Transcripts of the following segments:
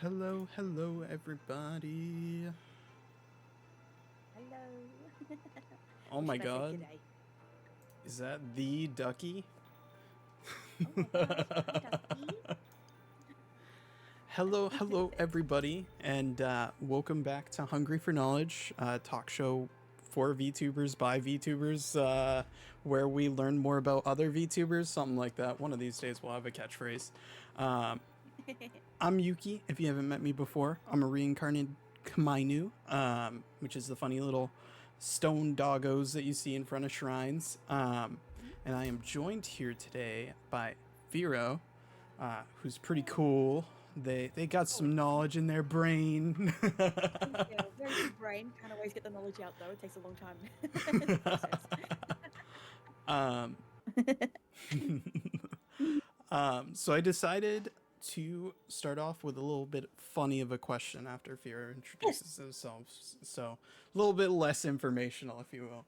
Hello, hello, everybody. Hello. Oh Or my should I say god. g'day? Is that the Ducky? Oh my gosh. Hi, Dusty. Hello, hello, everybody, and welcome back to Hungry for Knowledge, talk show for VTubers by VTubers, where we learn more about other VTubers, something like that. One of these days we'll have a catchphrase. Um, I'm Yuki, if you haven't met me before. I'm a reincarnated Kainu, which is the funny little stone doggos that you see in front of shrines. And I am joined here today by Firo, who's pretty cool. They got Oh, some knowledge in their brain. yeah, very big brain. Can't always get the knowledge out though. It takes a long time to process. um, so I decided to start off with a little bit funny of a question after Firo Yes. introduces themselves. So a little bit less informational, if you will.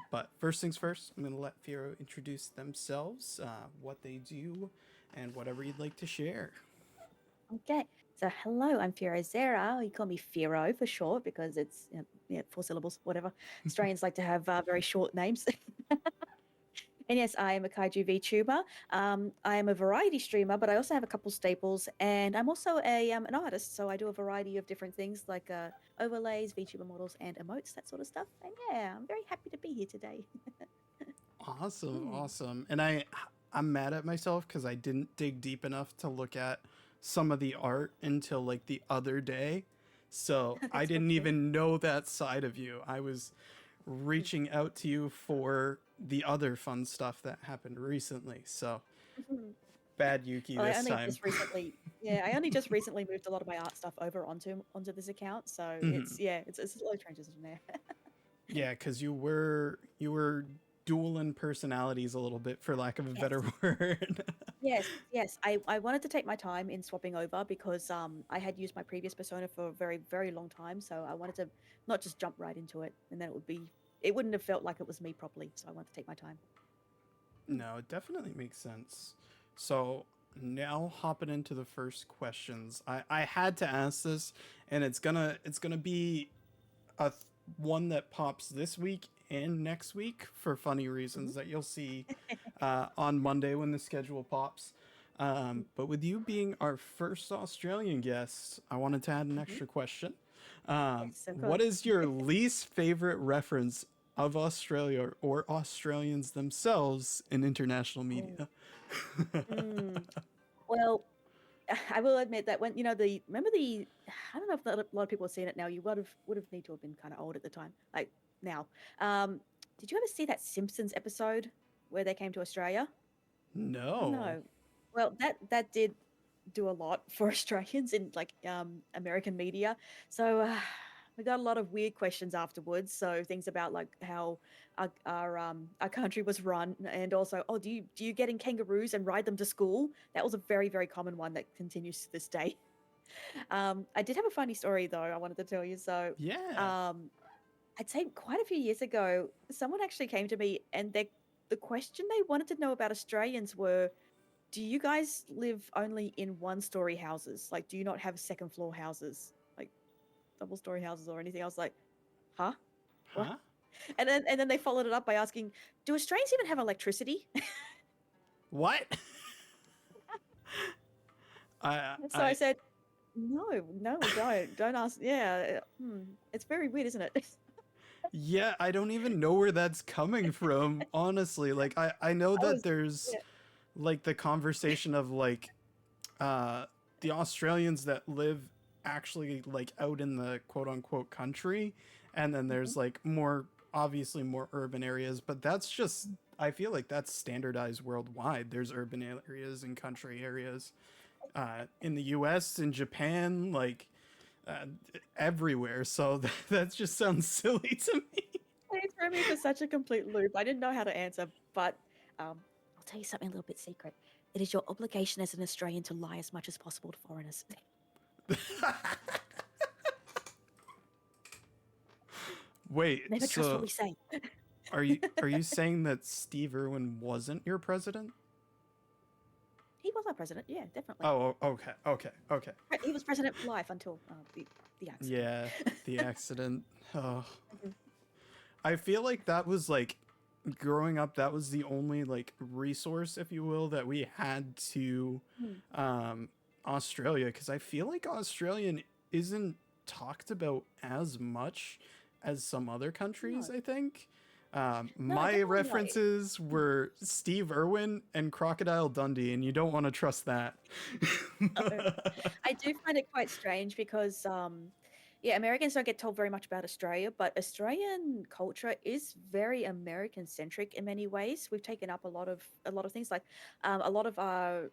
But first things first, I'm going to let Firo introduce themselves, what they do, and whatever you'd like to share. Okay. So hello, I'm Firo Zera. You call me Firo for short because it's yeah, 4 syllables, whatever. Australians like to have very short names. And yes, I am a Kaiju VTuber. I am a variety streamer, but I also have a couple staples, and I'm also an artist. So I do a variety of different things like overlays, VTuber models, and emotes, that sort of stuff. And yeah, I'm very happy to be here today. Awesome, Hmm. awesome. And I'm mad at myself because I didn't dig deep enough to look at some of the art until like the other day. So I That's didn't okay. even know that side of you. I was Hmm. reaching out to you for the other fun stuff that happened recently. So bad Yuki Well, I this only time. just recently, yeah, I only just recently moved a lot of my art stuff over onto this account. So it's a slow transition there. Yeah, because you were dueling personalities a little bit, for lack of a better Yes. word. Yes. I wanted to take my time in swapping over because I had used my previous persona for a very, very long time. So I wanted to not just jump right into it, and then it wouldn't have felt like it was me properly. So I wanted to take my time. Hmm. No, it definitely makes sense. So now hopping into the first questions. I had to ask this, and it's gonna be one that pops this week and next week for funny reasons Mhm. that you'll see on Monday when the schedule pops. But with you being our first Australian guest, I wanted to add an Mhm. extra question. Yes, of What course. is your least favorite reference of Australia or Australians themselves in international Oh. media? Mm. Well, I will admit that when the remember the I don't know if a lot of people have seen it now. You would have need to have been kind of old at the time, like now. Did you ever see that Simpsons episode where they came to Australia? No. No. Well, that did do a lot for Australians in like American media. So we got a lot of weird questions afterwards. So things about like how our country was run, and also, oh, do you get in kangaroos and ride them to school? That was a very, very common one that continues to this day. I did have a funny story though. I wanted to tell you. So Yeah. um, I'd say quite a few years ago, someone actually came to me, and the question they wanted to know about Australians were, do you guys live only in one-story houses? Like, do you not have second floor houses, like double-story houses or anything? I was like, huh? What? Huh? And then they followed it up by asking, do Australians even have electricity? What? I And so I I said, no, we don't. Don't ask. Yeah, it's very weird, isn't it? Yeah, I don't even know where that's coming from, honestly. Like I know I that was, there's yeah. like the conversation of like uh the Australians that live actually like out in the quote unquote country, and then Mhm. there's like more obviously more urban areas, but that's just I feel like that's standardized worldwide. There's urban areas and country areas in the US, in Japan, like uh, everywhere. So that just sounds silly to me. It threw me for such a complete loop. I didn't know how to answer, but I'll tell you something a little bit secret. It is your obligation as an Australian to lie as much as possible to foreigners. Wait, Never trust what we so say. are you saying that Steve Irwin wasn't your president? our president. Yeah, definitely. Oh, okay. He was president for life until the accident. Yeah, the accident. Oh, Mhm. I feel like that was like growing up. That was the only like resource, if you will, that we had to Mm. um, Australia, because I feel like Australian isn't talked about as much as some other countries. No, I think. no, My definitely not. references Mm. were Steve Irwin and Crocodile Dundee, and you don't want to trust that. No. I do find it quite strange because, yeah, Americans don't get told very much about Australia, but Australian culture is very American centric in many ways. We've taken up a lot of things like a lot of our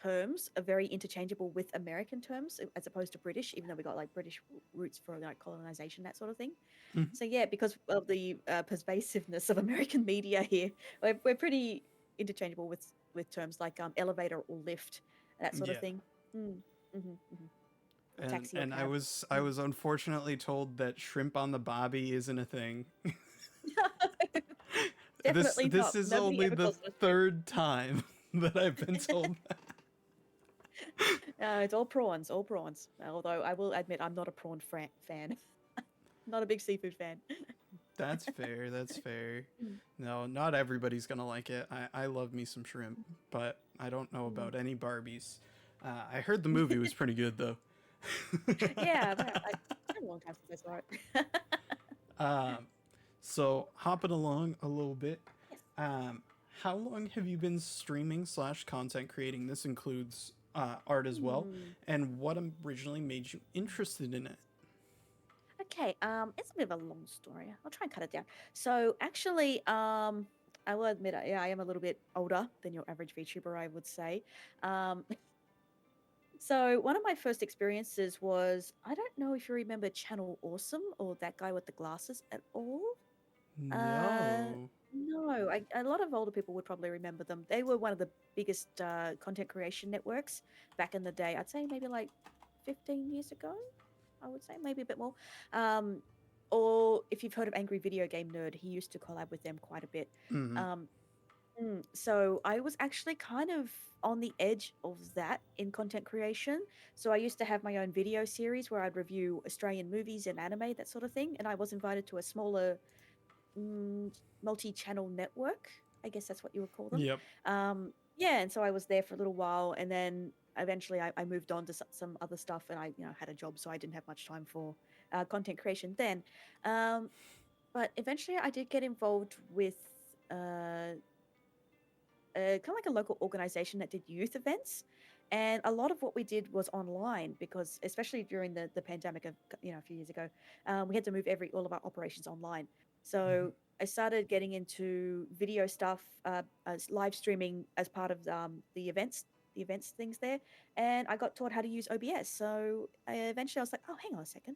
terms are very interchangeable with American terms as opposed to British, even though we got like British roots for like colonization, that sort of thing. Mhm. So yeah, because of the pervasiveness of American media here, we're pretty interchangeable with terms like elevator or lift, that sort of Yeah. thing. Mm, hmm or and taxi or and I cab. was I Mm. was unfortunately told that shrimp on the bobby isn't a thing. this Definitely this not. is Nobody only ever the calls it a shrimp. third time that I've been told that. It's all prawns, all prawns. Although I will admit I'm not a prawn fan. Not a big seafood fan. That's fair. That's fair. Mm, No, not everybody's gonna like it. I love me some shrimp, but I don't know mm. about any Barbies. I heard the movie was pretty good though. Yeah, but it's been a long time since I saw it. um, so hopping along a little bit, Yes. um, how long have you been streaming slash content creating? This includes art as well, Hmm. and what originally made you interested in it? Okay, it's a bit of a long story. I'll try and cut it down. So actually, I will admit, yeah, I am a little bit older than your average VTuber, I would say. Um, so one of my first experiences was, I don't know if you remember Channel Awesome or that guy with the glasses at all. Uh, No. no, a lot of older people would probably remember them. They were one of the biggest content creation networks back in the day. I'd say maybe like 15 years ago. I would say maybe a bit more. Um, or if you've heard of Angry Video Game Nerd, he used to collab with them quite a bit. Mm-hmm. Um, so I was actually kind of on the edge of that in content creation. So I used to have my own video series where I'd review Australian movies and anime, that sort of thing. And I was invited to a smaller mm, multi-channel network. I guess that's what you would call them. Yep. Yeah, and so I was there for a little while, and then eventually I moved on to some other stuff, and I had a job, so I didn't have much time for content creation then. Um, but eventually, I did get involved with kind of like a local organization that did youth events. And a lot of what we did was online because, especially during the pandemic of a few years ago, we had to move all of our operations online. Mm-hmm. So I started getting into video stuff, as live streaming as part of the events things there, and I got taught how to use OBS. So eventually I was like, oh, hang on a second.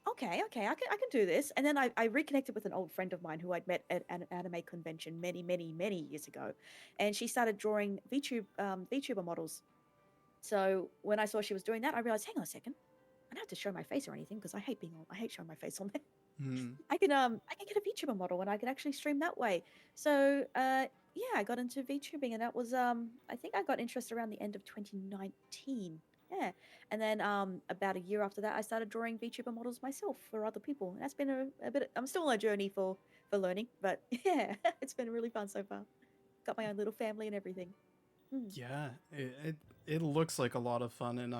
Okay, I can do this. And then I reconnected with an old friend of mine who I'd met at an anime convention many, many, many years ago, and she started drawing VTuber models. So when I saw she was doing that, I realized, hang on a second, I don't have to show my face or anything because I hate showing my face on there. Mm-hmm. I can get a VTuber model and I could actually stream that way. So yeah, I got into VTubing and that was I think I got interested around the end of 2019. Yeah. And then about a year after that I started drawing VTuber models myself for other people. And that's been a bit I'm still on a journey for learning, but yeah, it's been really fun so far. Got my own little family and everything. Mm. Yeah, it looks like a lot of fun, and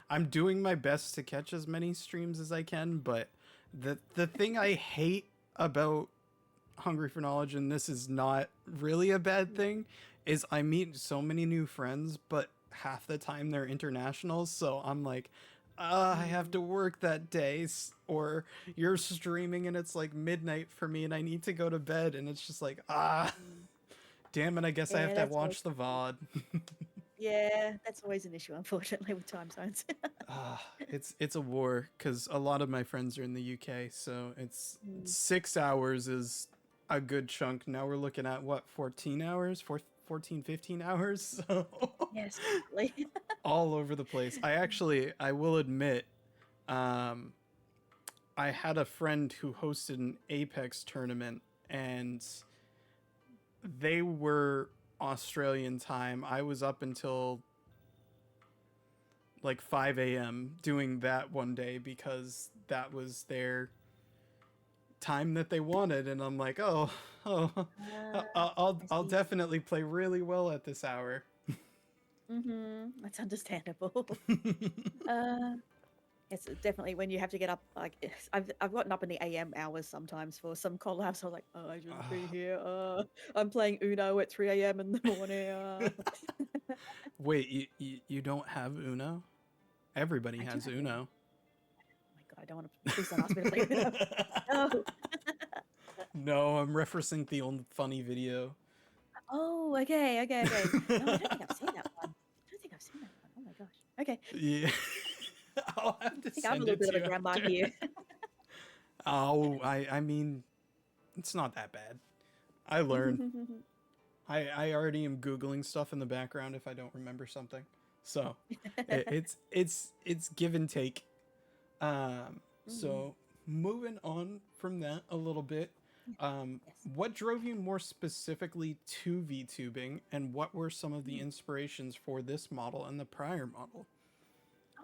I'm doing my best to catch as many streams as I can. But the thing I hate about Hungry for Knowledge, and this is not really a bad Mm. thing, is I meet so many new friends, but half the time they're internationals. So I'm like, I have Mm. to work that day, or you're streaming and it's like midnight for me, and I need to go to bed, and it's just like, Mm. damn it, I guess I have Yeah, to that's always watch the VOD. yeah, that's always an issue, unfortunately, with time zones. It's a war because a lot of my friends are in the UK, so it's Mm. 6 hours is a good chunk. Now we're looking at what, 14 hours, 14, 15 hours, so Yes, definitely. all over the place. I will admit, um, I had a friend who hosted an Apex tournament, and they were Australian time, I was up until like 5 a.m. doing that one day because that was their time that they wanted, and I'm like, oh, I'll I I'll see. definitely play really well at this hour. That's understandable. Uh, it's definitely when you have to get up. Like I've gotten up in the AM hours sometimes for some collabs. I'm like, oh, I shouldn't be here. I'm playing Uno at 3 a.m. in the morning. Wait, you don't have Uno? Everybody I do has have Uno. Uno. Oh my god, I don't want to. Please don't ask me to play Uno. No. No, I'm referencing the old funny video. Oh, okay. No, I don't think I've seen that one. I don't think I've seen that one. Oh my gosh. Okay. Yeah. I'll have I to think I'm a send little it bit to of a you grandma after. here. Oh, I mean, it's not that bad. I learn. I already am googling stuff in the background if I don't remember something. So, it's give and take. Mhm. So moving on from that a little bit, Yes. what drove you more specifically to VTubing, and what were some of the Mm. inspirations for this model and the prior model?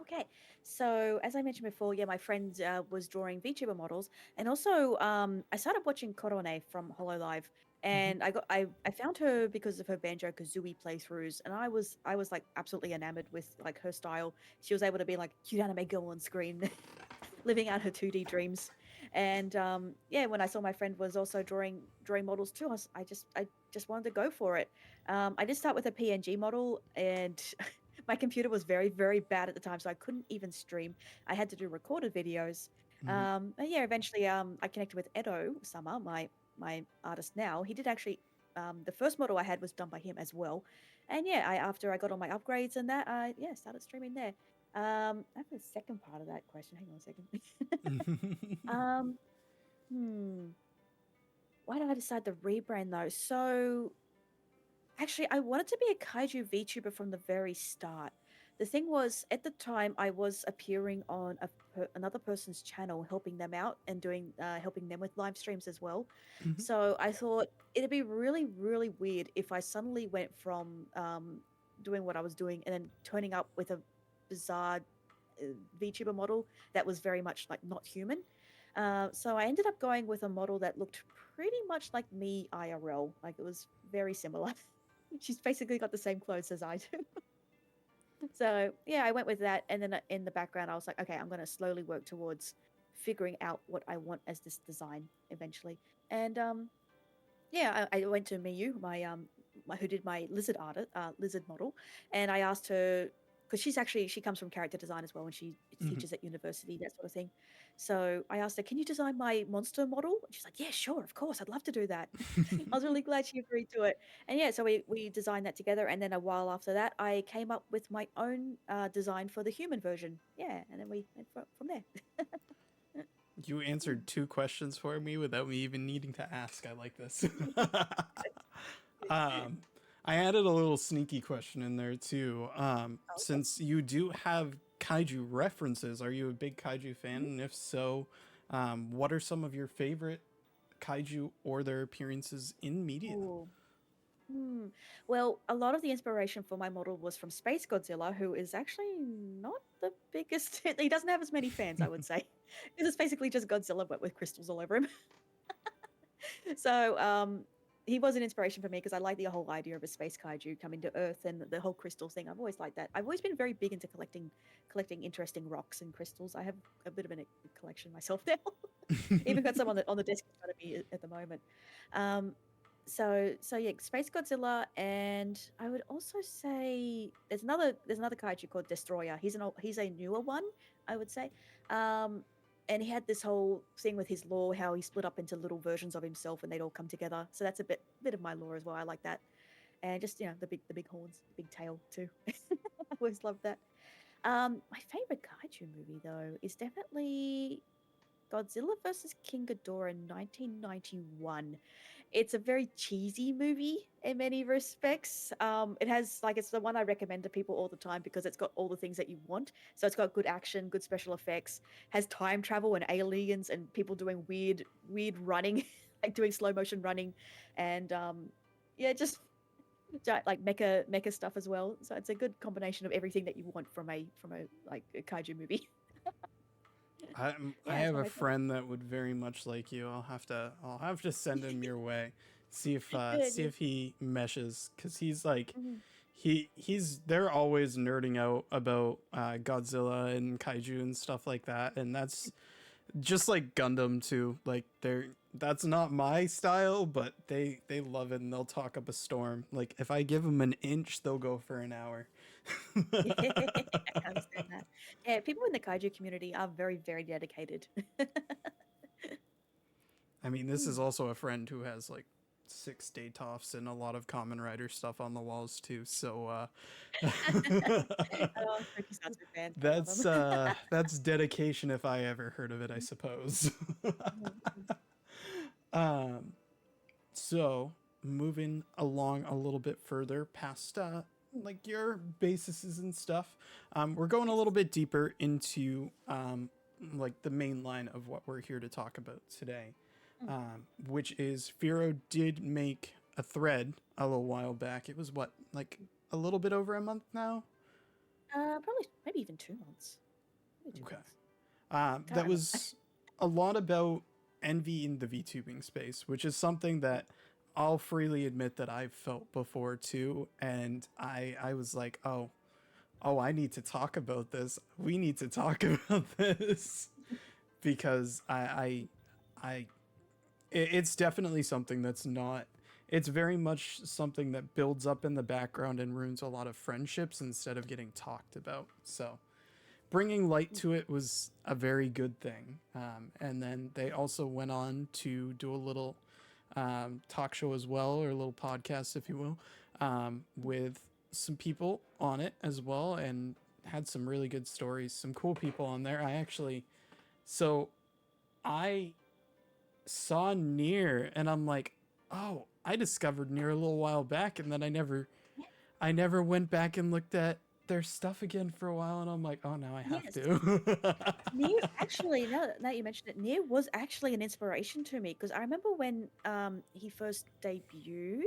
Okay, so as I mentioned before, yeah, my friend was drawing VTuber models, and also I started watching Korone from Hololive, Mm-hmm. and I found her because of her Banjo Kazooie playthroughs, and I was like absolutely enamored with like her style. She was able to be like cute anime girl on screen, living out her 2D dreams. And yeah, when I saw my friend was also drawing models too, I just wanted to go for it. I did start with a PNG model, and my computer was very, very bad at the time, so I couldn't even stream. I had to do recorded videos. Mm-hmm. And yeah, eventually I connected with Edo Sama, my artist now. He did actually the first model I had was done by him as well. And yeah, after I got all my upgrades and that, I yeah, started streaming there. I have the second part of that question. Hang on a second. um, hmm. Why did I decide to rebrand though? So actually, I wanted to be a kaiju VTuber from the very start. The thing was, at the time, I was appearing on another person's channel, helping them out and helping them with live streams as well. Mm-hmm. So I thought it'd be really, really weird if I suddenly went from doing what I was doing and then turning up with a bizarre VTuber model that was very much like not human. So I ended up going with a model that looked pretty much like me IRL. Like it was very similar. She's basically got the same clothes as I do. So yeah, I went with that. And then in the background, I was like, okay, I'm going to slowly work towards figuring out what I want as this design eventually. And yeah, I went to Miyu, who did my lizard model, and I asked her because she comes from character design as well, and she Mm-hmm. teaches at university, that sort of thing. So I asked her, "Can you design my monster model?" And she's like, "Yeah, sure, of course, I'd love to do that." I was really glad she agreed to it, and yeah, so we designed that together, and then a while after that, I came up with my own design for the human version. Yeah, and then we went from there. You answered two questions for me without me even needing to ask. I like this. um, I added a little sneaky question in there too. Okay. Since you do have kaiju references, are you a big kaiju fan? And if so, what are some of your favorite kaiju or their appearances in media? Ooh. Hmm. Well, a lot of the inspiration for my model was from Space Godzilla, who is actually not the biggest. He doesn't have as many fans, I would say. Because it's basically just Godzilla, but with crystals all over him. So, he was an inspiration for me because I like the whole idea of a space kaiju coming to Earth and the whole crystal thing. I've always liked that. I've always been very big into collecting interesting rocks and crystals. I have a bit of a collection myself now. Even got some on the desk in front of me at the moment. Um, so yeah, Space Godzilla, and I would also say there's another kaiju called Destroyer. He's a newer one, I would say. Um, and he had this whole thing with his lore, how he split up into little versions of himself, and they'd all come together. So that's a bit of my lore as well. I like that, and just the big horns, the big tail too. I always loved that. My favorite kaiju movie though is definitely Godzilla versus King Ghidorah in 1991. It's a very cheesy movie in many respects. It's the one I recommend to people all the time because it's got all the things that you want. So it's got good action, good special effects, has time travel and aliens and people doing weird running, like doing slow motion running, and yeah, just like mecha stuff as well. So it's a good combination of everything that you want from a like a kaiju movie. I Yeah, it's have one a of my favorites. friend that would very much like you. I'll have to send him your way. Good, See yes. if he meshes, cuz he's like Mhm. he's they're always nerding out about Godzilla and kaiju and stuff like that, and that's just like Gundam too. Like that's not my style, but they love it and they'll talk up a storm. Like if I give them an inch, they'll go for an hour. I understand that. Yeah, people in the kaiju community are very, very dedicated. I mean, this Hmm. is also a friend who has like 6 Datoffs and a lot of Common Rider stuff on the walls too. So Oh, Tokusatsu fans, I love them. that's dedication if I ever heard of it, I suppose. Mhm, mhm. um, so moving along a little bit further past Mm, like your bases and stuff, we're going a little yes. bit deeper into like the main line of what we're here to talk about today, Mm. which is Firo did make a thread a little while back. It was what, like a little bit over a month now? Probably maybe even 2 months. Maybe two Okay. months. I can't That remember. was a lot about envy in the VTubing space, which is something that I'll freely admit that I've felt before too. And I was like, oh, I need to talk about this. We need to talk about this because I it's definitely something that's not. It's very much something that builds up in the background and ruins a lot of friendships instead of getting talked about. So bringing light to it was a very good thing. And then they also went on to do a little talk show as well, or a little podcast, if you will, with some people on it as well, and had some really good stories, some cool people on there. So I saw Near, and I'm like, oh, I discovered Near a little while back, and then I never went back and looked at their stuff again for a while, and I'm like, oh, now I have Yes. to. Near actually, now that you mentioned it, Near was actually an inspiration to me because I remember when he first debuted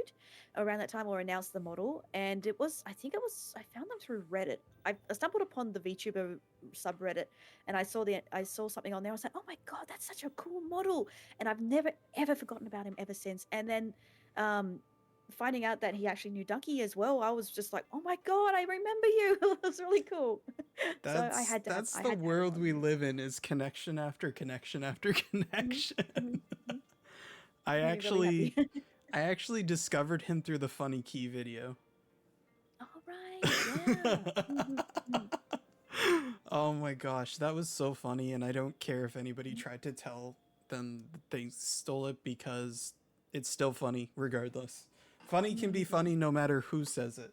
around that time or announced the model, and I think it was I found them through Reddit. I stumbled upon the VTuber subreddit, and I saw something on there. I was like, oh my god, that's such a cool model, and I've never ever forgotten about him ever since. And then um, finding out that he actually knew Ducky as well, I was just like, oh my god, I remember you. It was really cool. So That's I the had to have him world on we there. live in, is connection after connection after Mhm, connection. mhm, mhm. I Made me really happy. actually I actually discovered him through the Funny Key video. All right, yeah. Mhm, mhm, Oh my gosh, that was so funny, and I don't care if anybody mhm, tried to tell them that they stole it, because it's still funny regardless. Funny can be mhm. funny no matter who says it.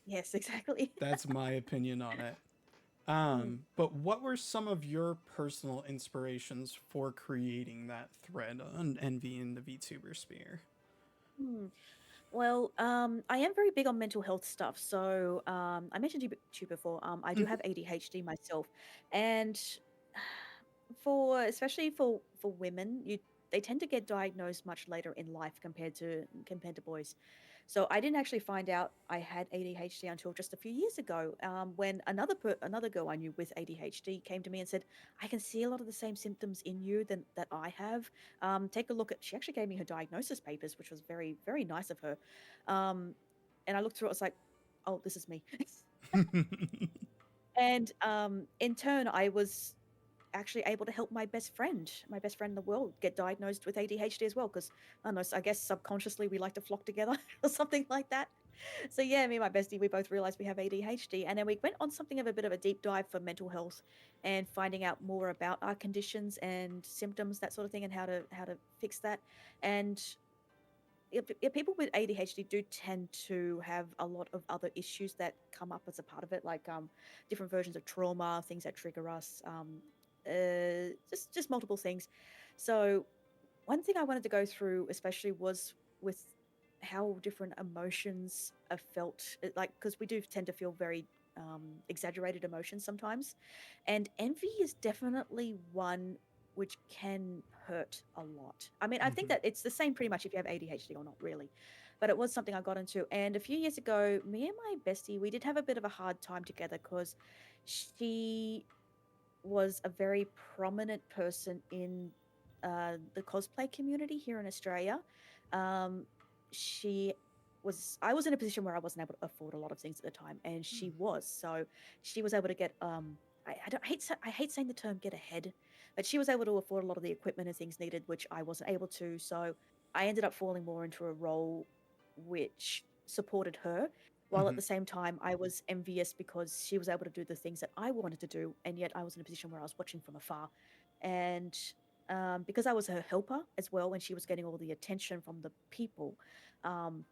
Yes, exactly. That's my opinion on it. Mm, But what were some of your personal inspirations for creating that thread on envy in the VTuber sphere? mm. Well, I am very big on mental health stuff. So, I mentioned to you before, I do have ADHD myself, and especially for women, you they tend to get diagnosed much later in life compared to boys. So I didn't actually find out I had ADHD until just a few years ago, when another girl I knew with ADHD came to me and said, "I can see a lot of the same symptoms in you than that I have. Take a look at." She actually gave me her diagnosis papers, which was very very nice of her. Um, and I looked through it. I was like, "Oh, this is me." And in turn, I was actually able to help my best friend in the world, get diagnosed with ADHD as well. Because I don't know, I guess subconsciously we like to flock together or something like that. So yeah, me and my bestie, we both realized we have ADHD, and then we went on something of a bit of a deep dive for mental health and finding out more about our conditions and symptoms, that sort of thing, and how to fix that. And if people with ADHD do tend to have a lot of other issues that come up as a part of it, like different versions of trauma, things that trigger us, just multiple things. So one thing I wanted to go through, especially, was with how different emotions are felt, like because we do tend to feel very exaggerated emotions sometimes, and envy is definitely one which can hurt a lot. I mean, I think Hmm. that it's the same pretty much if you have ADHD or not, really. But it was something I got into. And a few years ago, me and my bestie, we did have a bit of a hard time together because she was a very prominent person in the cosplay community here in Australia. Um, she I was in a position where I wasn't able to afford a lot of things at the time, and she was. So she was able to get I hate saying the term get ahead, but she was able to afford a lot of the equipment and things needed, which I wasn't able to. So I ended up falling more into a role which supported her, while at Hmm. the same time I was envious because she was able to do the things that I wanted to do, and yet I was in a position where I was watching from afar. And because I was her helper as well, and she was getting all the attention from the people, um,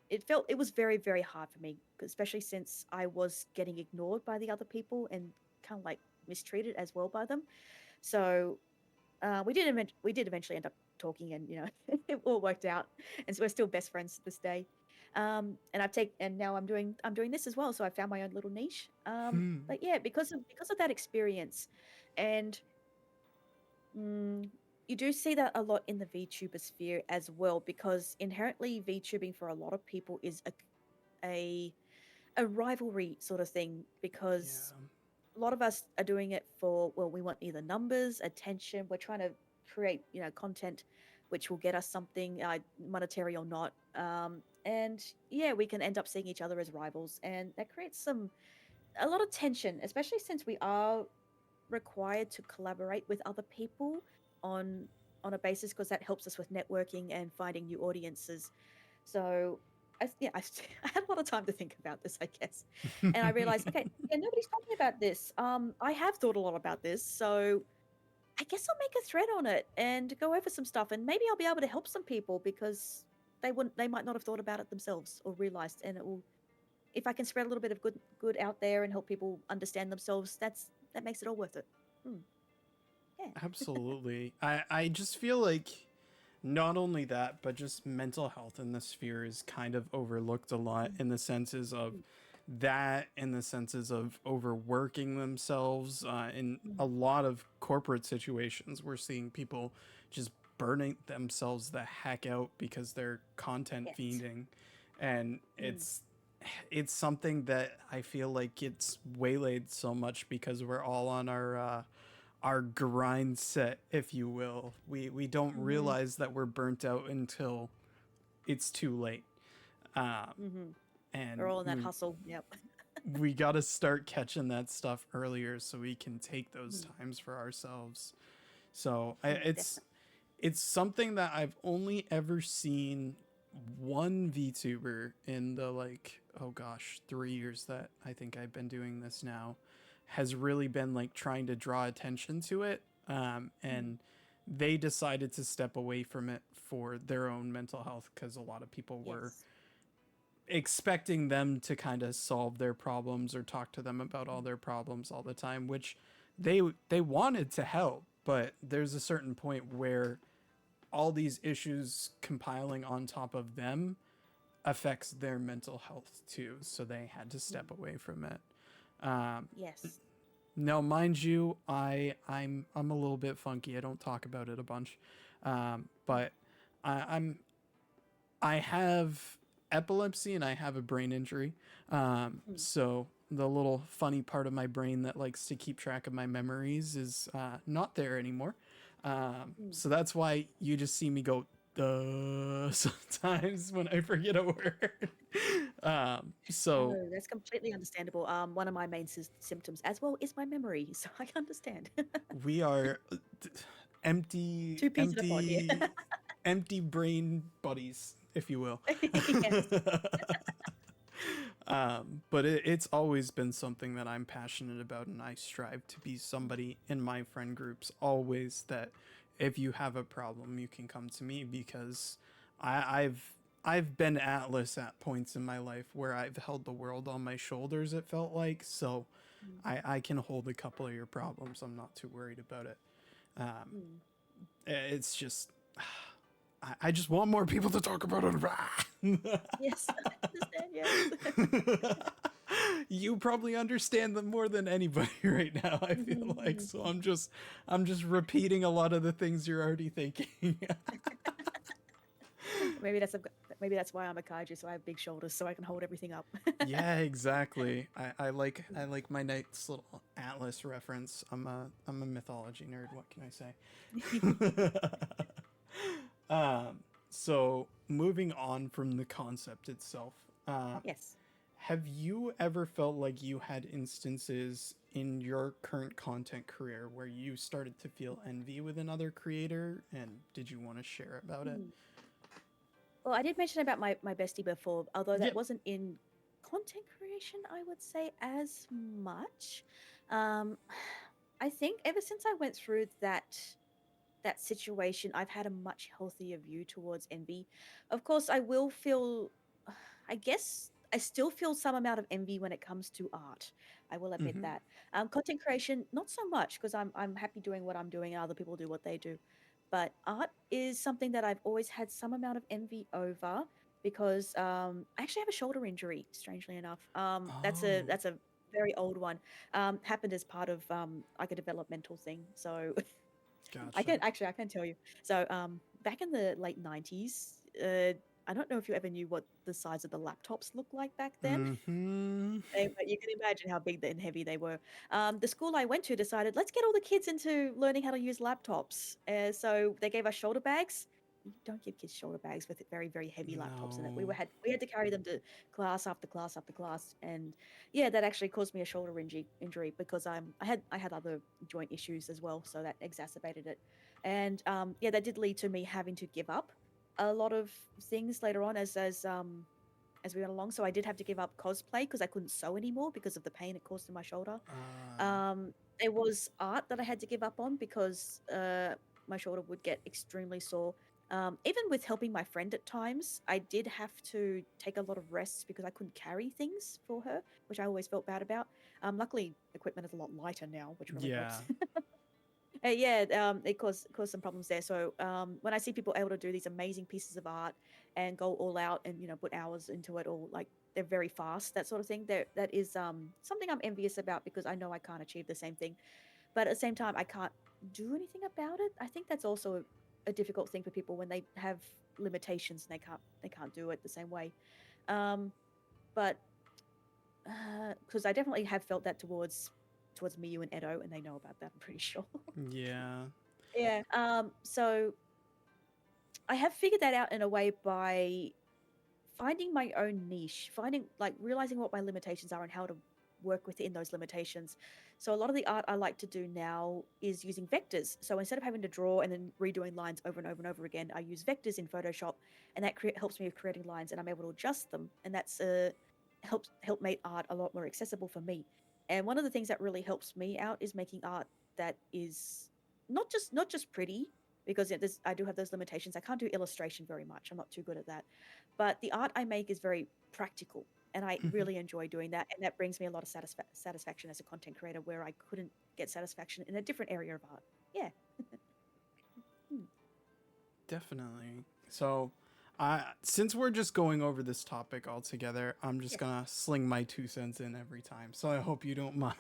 it was very, very hard for me, especially since I was getting ignored by the other people and kind of like mistreated as well by them. So we did eventually end up talking, and it all worked out, and so we're still best friends to this day. And now I'm doing this as well, so I found my own little niche. Hmm. But yeah, because of that experience, and you do see that a lot in the VTuber sphere as well, because inherently VTubing for a lot of people is a a rivalry sort of thing, because Yeah. a lot of us are doing it for, well, we want either numbers, attention. We're trying to create, content which will get us something, monetary or not. And yeah, we can end up seeing each other as rivals, and that creates a lot of tension, especially since we are required to collaborate with other people on a basis, because that helps us with networking and finding new audiences. So I had a lot of time to think about this, I guess. And I realized, okay, yeah, nobody's talking about this. I have thought a lot about this, so I guess I'll make a thread on it and go over some stuff, and maybe I'll be able to help some people because they might not have thought about it themselves or realized, and it will, if I can spread a little bit of good out there and help people understand themselves, that makes it all worth it. Hmm. Yeah. Absolutely. I just feel like not only that, but just mental health in the sphere is kind of overlooked a lot Mm, in the senses of mm, that, in the senses of overworking themselves. In a mm. lot of corporate situations, we're seeing people just burning themselves the heck out because they're content Yes. fiending. And Mm, it's something that I feel like it's waylaid so much because we're all on our grind set, if you will. We don't mm-hmm, realize that we're burnt out until it's too late. Um, mm-hmm. We're and all in that hustle. Yep. we got to start catching that stuff earlier so we can take those Mm, times for ourselves. So definitely. it's something that I've only ever seen one VTuber in the like, oh gosh, 3 years that I think I've been doing this now, has really been like trying to draw attention to it. Mm, And they decided to step away from it for their own mental health because a lot of people were yes. expecting them to kind of solve their problems or talk to them about all Mm, their problems all the time, which they wanted to help, but there's a certain point where all these issues compiling on top of them affects their mental health too, so they had to mm. step away from it. um, Yes. Now mind you, I'm a little bit funky. I don't talk about it a bunch. Mm, But I'm I have epilepsy and I have a brain injury. mm, So the little funny part of my brain that likes to keep track of my memories is not there anymore. mm. So that's why you just see me go sometimes when I forget a word. So No, that's completely understandable. One of my main symptoms as well is my memory, so I understand. we are empty, Two peas in a pod here. empty brain buddies, if you will. Yes. But it's always been something that I'm passionate about, and I strive to be somebody in my friend groups always that if you have a problem, you can come to me because I've been Atlas at points in my life where I've held the world on my shoulders. It felt like so. Mm, I can hold a couple of your problems. I'm not too worried about it. Um, mm. it's just I just want more people to talk about it. Yes, I understand. Yes. You probably understand them more than anybody right now, I feel like. So I'm just repeating a lot of the things you're already thinking. Maybe that's a, maybe that's why I'm a kaiju, so I have big shoulders, so I can hold everything up. Yeah, exactly. I like my nice little atlas reference. I'm a mythology nerd. What can I say? So moving on from the concept itself, uh, Yes. have you ever felt like you had instances in your current content career where you started to feel envy with another creator, and did you want to share about it? Hmm. Well, I did mention about my bestie before, although that Yep. wasn't in content creation, I would say as much. Um, I think ever since I went through that situation, I've had a much healthier view towards envy. Of course, I will feel, I guess, I still feel some amount of envy when it comes to art. I will admit Mm-hmm. that. Content creation, not so much because I'm happy doing what I'm doing and other people do what they do. But art is something that I've always had some amount of envy over because I actually have a shoulder injury, strangely enough. Oh, That's a very old one. Happened as part of like a developmental thing. So gotcha. I can tell you. So, back in the late 90s, I don't know if you ever knew what the size of the laptops looked like back then. Mm-hmm. But you can imagine how big and heavy they were. The school I went to decided, let's get all the kids into learning how to use laptops. So they gave us shoulder bags. You don't give kids shoulder bags with very, very heavy laptops in it. No. We had to carry them to class after class after class, and yeah, that actually caused me a shoulder injury because I had other joint issues as well, so that exacerbated it, and yeah, that did lead to me having to give up a lot of things later on as we went along. So I did have to give up cosplay because I couldn't sew anymore because of the pain it caused to my shoulder. Uh, Um, there was art that I had to give up on because my shoulder would get extremely sore. Even with helping my friend at times, I did have to take a lot of rests because I couldn't carry things for her, which I always felt bad about. Luckily, equipment is a lot lighter now, which really yeah. helps. Yeah, it caused some problems there. So when I see people able to do these amazing pieces of art and go all out and put hours into it, or like they're very fast, that sort of thing, that is something I'm envious about because I know I can't achieve the same thing, but at the same time I can't do anything about it. I think that's also a difficult thing for people when they have limitations and they can't do it the same way. Um, but because I definitely have felt that towards Miyu and Edo, and they know about that. I'm pretty sure. Yeah. Yeah. So I have figured that out in a way by finding my own niche, finding like realizing what my limitations are and how to work within those limitations. So a lot of the art I like to do now is using vectors. So instead of having to draw and then redoing lines over and over and over again, I use vectors in Photoshop, and that helps me with creating lines, and I'm able to adjust them, and that's help make art a lot more accessible for me. And one of the things that really helps me out is making art that is not just pretty, because I do have those limitations. I can't do illustration very much. I'm not too good at that. But the art I make is very practical, and I Mhm. really enjoy doing that. And that brings me a lot of satisfaction as a content creator, where I couldn't get satisfaction in a different area of art. Yeah. Hmm. Definitely. So, since we're just going over this topic all together, I'm just Yes. gonna sling my 2 cents in every time. So I hope you don't mind.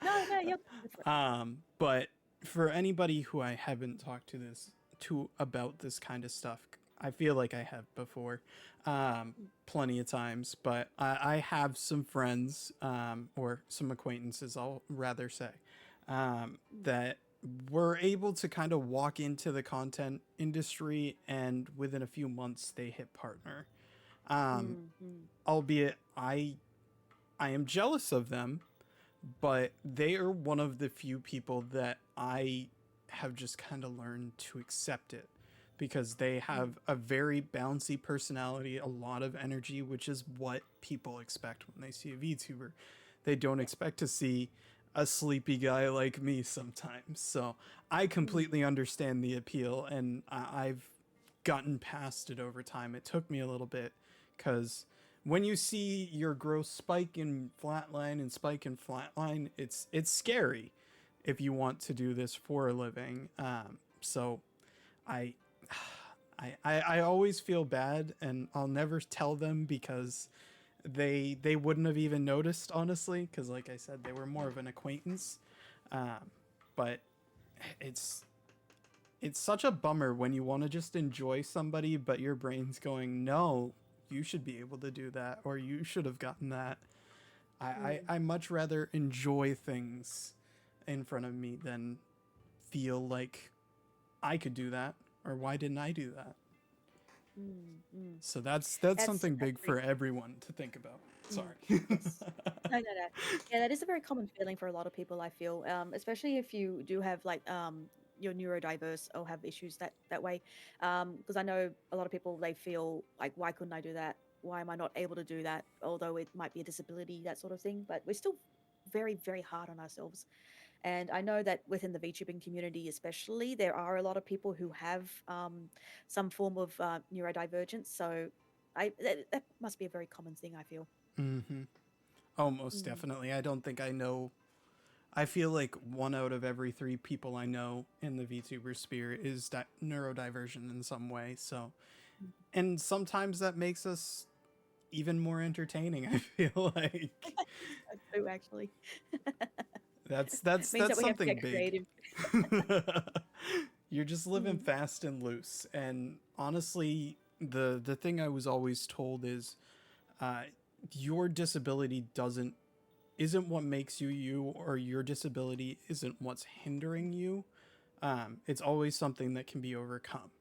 No, no, you're good for it. But for anybody who I haven't talked to about this kind of stuff, I feel like I have before, Mm, plenty of times. But I have some friends, or some acquaintances, I'll rather say, mm, that were able to kind of walk into the content industry, and within a few months they hit partner. Um, mm, mm, Albeit I am jealous of them, but they are one of the few people that I have just kind of learned to accept it, because they mm. have a very bouncy personality, a lot of energy, which is what people expect when they see a VTuber. They don't Yeah. expect to see a sleepy guy like me sometimes. So I Mm, completely understand the appeal, and I've gotten past it over time. It took me a little bit, because when you see your growth spike and flatline and spike and flatline, it's scary if you want to do this for a living. So I, I always feel bad, and I'll never tell them, because they wouldn't have even noticed, honestly, because like I said, they were more of an acquaintance. But it's it's such a bummer when you want to just enjoy somebody, but your brain's going, no, you should be able to do that, or you should have gotten that. Mm, I much rather enjoy things in front of me than feel like I could do that, or why didn't I do that? mm. So that's something That's big very for everyone to think about. mm, Sorry. yes. No, no, no. Yeah, that is a very common feeling for a lot of people, I feel. Especially if you do have like you're neurodiverse or have issues that way. Because I know a lot of people they feel like why couldn't I do that? Why am I not able to do that? Although it might be a disability, that sort of thing. But we're still very, very hard on ourselves. And I know that within the VTubing community, especially, there are a lot of people who have some form of neurodivergence. So that must be a very common thing, I feel. Mm-hmm. Oh, most Mm, definitely. I don't think I know. I feel like one out of every three people I know in the VTuber sphere is neurodivergent in some way. So, mm. and sometimes that makes us even more entertaining. I feel like That's true, actually. that's Means that we have to something get big. creative. You're just living Mm, fast and loose. And honestly, the thing I was always told is, uh, your disability doesn't isn't what makes you you, or your disability isn't what's hindering you. It's always something that can be overcome.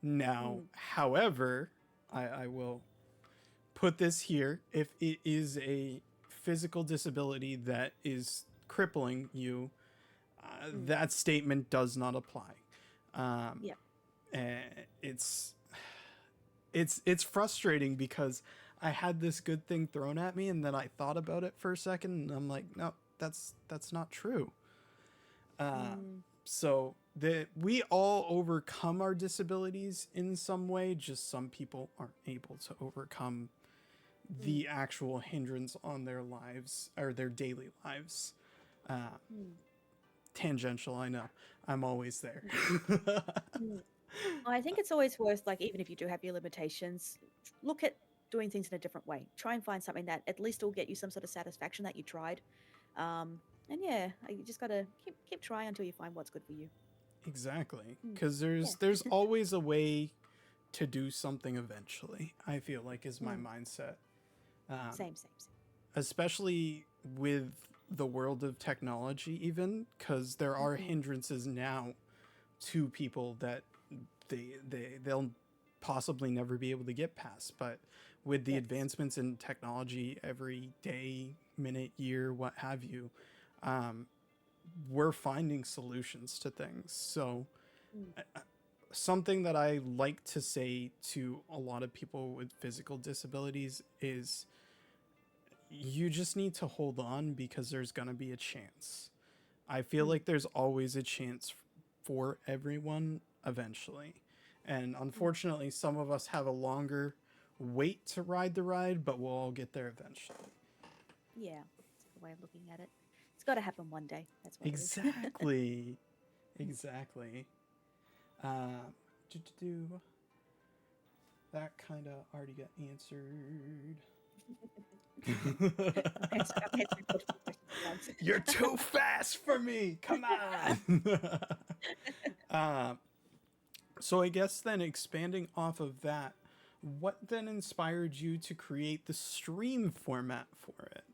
Now, mm, however, I will put this here: if it is a physical disability that is crippling you, mm. that statement does not apply. Um, Yeah. and it's frustrating because I had this good thing thrown at me, and then I thought about it for a second, and I'm like, no, that's not true. Uh, Mm, so that we all overcome our disabilities in some way, just some people aren't able to overcome mm, the actual hindrance on their lives or their daily lives. Uh, mm, Tangential, I know. I'm always there. mm, mm. I think it's always worth, like, even if you do have your limitations, look at doing things in a different way. Try and find something that at least will get you some sort of satisfaction that you tried. And yeah, you just gotta keep trying until you find what's good for you. Exactly, Mm, because yeah. there's always a way to do something eventually. I feel like is my Mm, mindset, um, same, same, same. especially with the world of technology, even because there are Mm-hmm. hindrances now to people that they'll possibly never be able to get past. But with the Yes. advancements in technology every day, minute, year, what have you, um, we're finding solutions to things. So Mm, something that I like to say to a lot of people with physical disabilities is you just need to hold on because there's going to be a chance. I feel mm, like there's always a chance for everyone eventually. And mm. unfortunately, some of us have a longer wait to ride the ride, but we'll all get there eventually. Yeah, that's a good way of looking at it. It's got to happen one day. That's what it is. Exactly. Exactly. Um, do that kind of already got answered. I'm answering multiple questions at once. You're too fast for me. Come on. um, so I guess then expanding off of that, what then inspired you to create the stream format for it?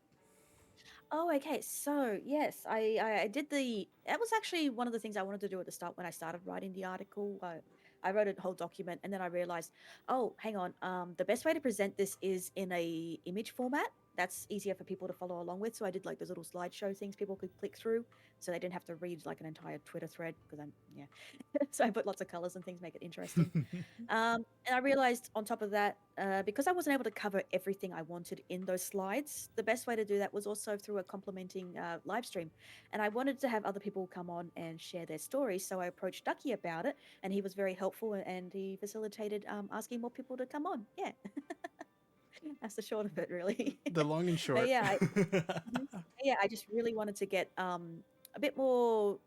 Oh, okay. So yes, I did the. That was actually one of the things I wanted to do at the start when I started writing the article. I wrote a whole document, and then I realized, oh, hang on. The best way to present this is in a image format. That's easier for people to follow along with. So I did like those little slideshow things people could click through, so they didn't have to read like an entire Twitter thread because I'm yeah. So I put lots of colors and things, make it interesting. And I realized on top of that, because I wasn't able to cover everything I wanted in those slides, the best way to do that was also through a complementing live stream. And I wanted to have other people come on and share their stories. So I approached Ducky about it, and he was very helpful and he facilitated asking more people to come on. Yeah, that's the short of it, really. The long and But short. yeah, Mhm. Yeah, I just really wanted to get a bit more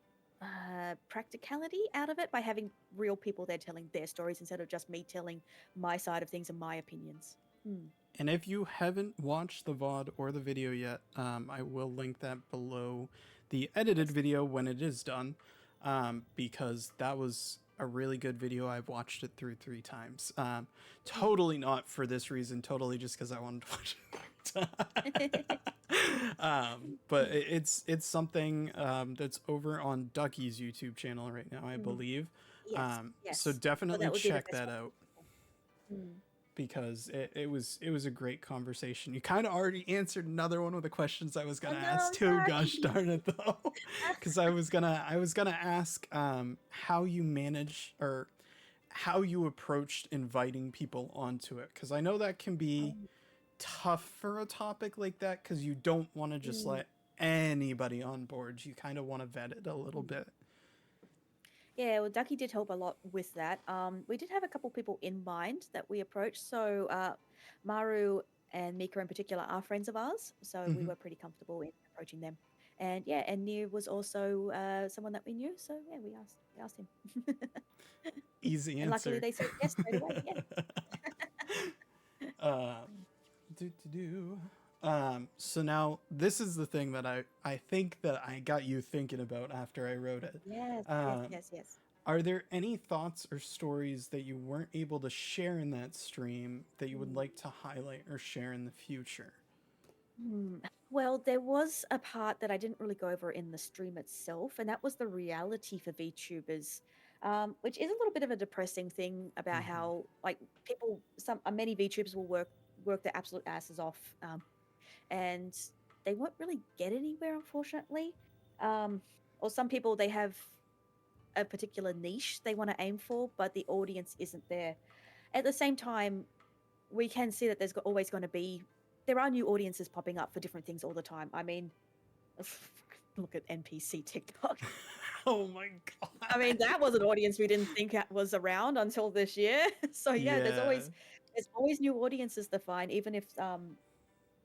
practicality out of it by having real people there telling their stories instead of just me telling my side of things and my opinions. Hmm. And if you haven't watched the VOD or the video yet, I will link that below the edited video when it is done, because that was a really good video. I've watched it through 3 times. Totally not for this reason, totally just because I wanted to watch it. But it's something that's over on Ducky's YouTube channel right now, I believe. Yes, So yes. So definitely that would be the check best that one. out, Mm. because it was a great conversation. You kind of already answered another one of the questions I was Oh gonna no, ask I'm too. sorry. Gosh darn it, though, because I was gonna ask how you manage, or how you approached inviting people onto it, because I know that can be Um, tough for a topic like that, because you don't want to just mm, let anybody on board. You kind of want to vet it a little mm. bit. Yeah, well, Ducky did help a lot with that. We did have a couple people in mind that we approached. So Maru and Mika in particular are friends of ours, so we Hmm. were pretty comfortable in approaching them. And yeah, and Near was also someone that we knew, so yeah, we asked him, Easy and luckily answer. they said yes straight away. Yeah. um, do. So now this is the thing that I think that I got you thinking about after I wrote it. Yes, yes, Um, yes, yes. are there any thoughts or stories that you weren't able to share in that stream that you would Mm. like to highlight or share in the future? Hmm. Well, there was a part that I didn't really go over in the stream itself, and that was the reality for VTubers, which is a little bit of a depressing thing about Hmm. how like people, some many VTubers will work their absolute asses off, and they won't really get anywhere, unfortunately. Um, or some people they have a particular niche they want to aim for, but the audience isn't there. At the same time, we can see that always going to be there are new audiences popping up for different things all the time. I mean, look at NPC TikTok. Oh my I mean, god. that was an audience we didn't think was around until this year. So yeah, Yeah. there's always new audiences to find, even if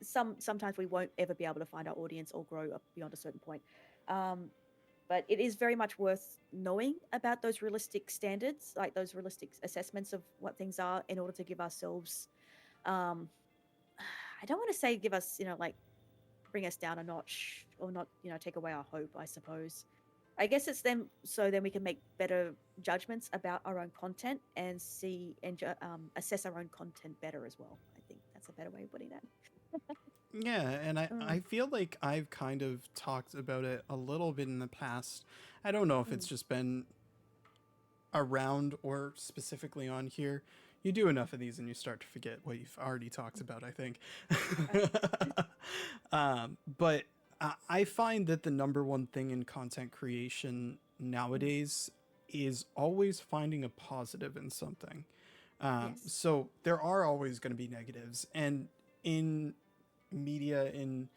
sometimes we won't ever be able to find our audience or grow up beyond a certain point. Um, but it is very much worth knowing about those realistic standards, like those realistic assessments of what things are, in order to give ourselves um I don't want to say give us, like bring us down a notch or not, take away our hope, I suppose. I guess it's then so then we can make better judgments about our own content and see and assess our own content better as well. I think that's a better way of putting that. Yeah, and Mm, I feel like I've kind of talked about it a little bit in the past. I don't know if it's mm, just been around or specifically on here. You do enough of these and you start to forget what you've already talked about, I think. right. But I find that the number one thing in content creation Mm, nowadays is always finding a positive in something. yes. So there are always going to be negatives. And in media, in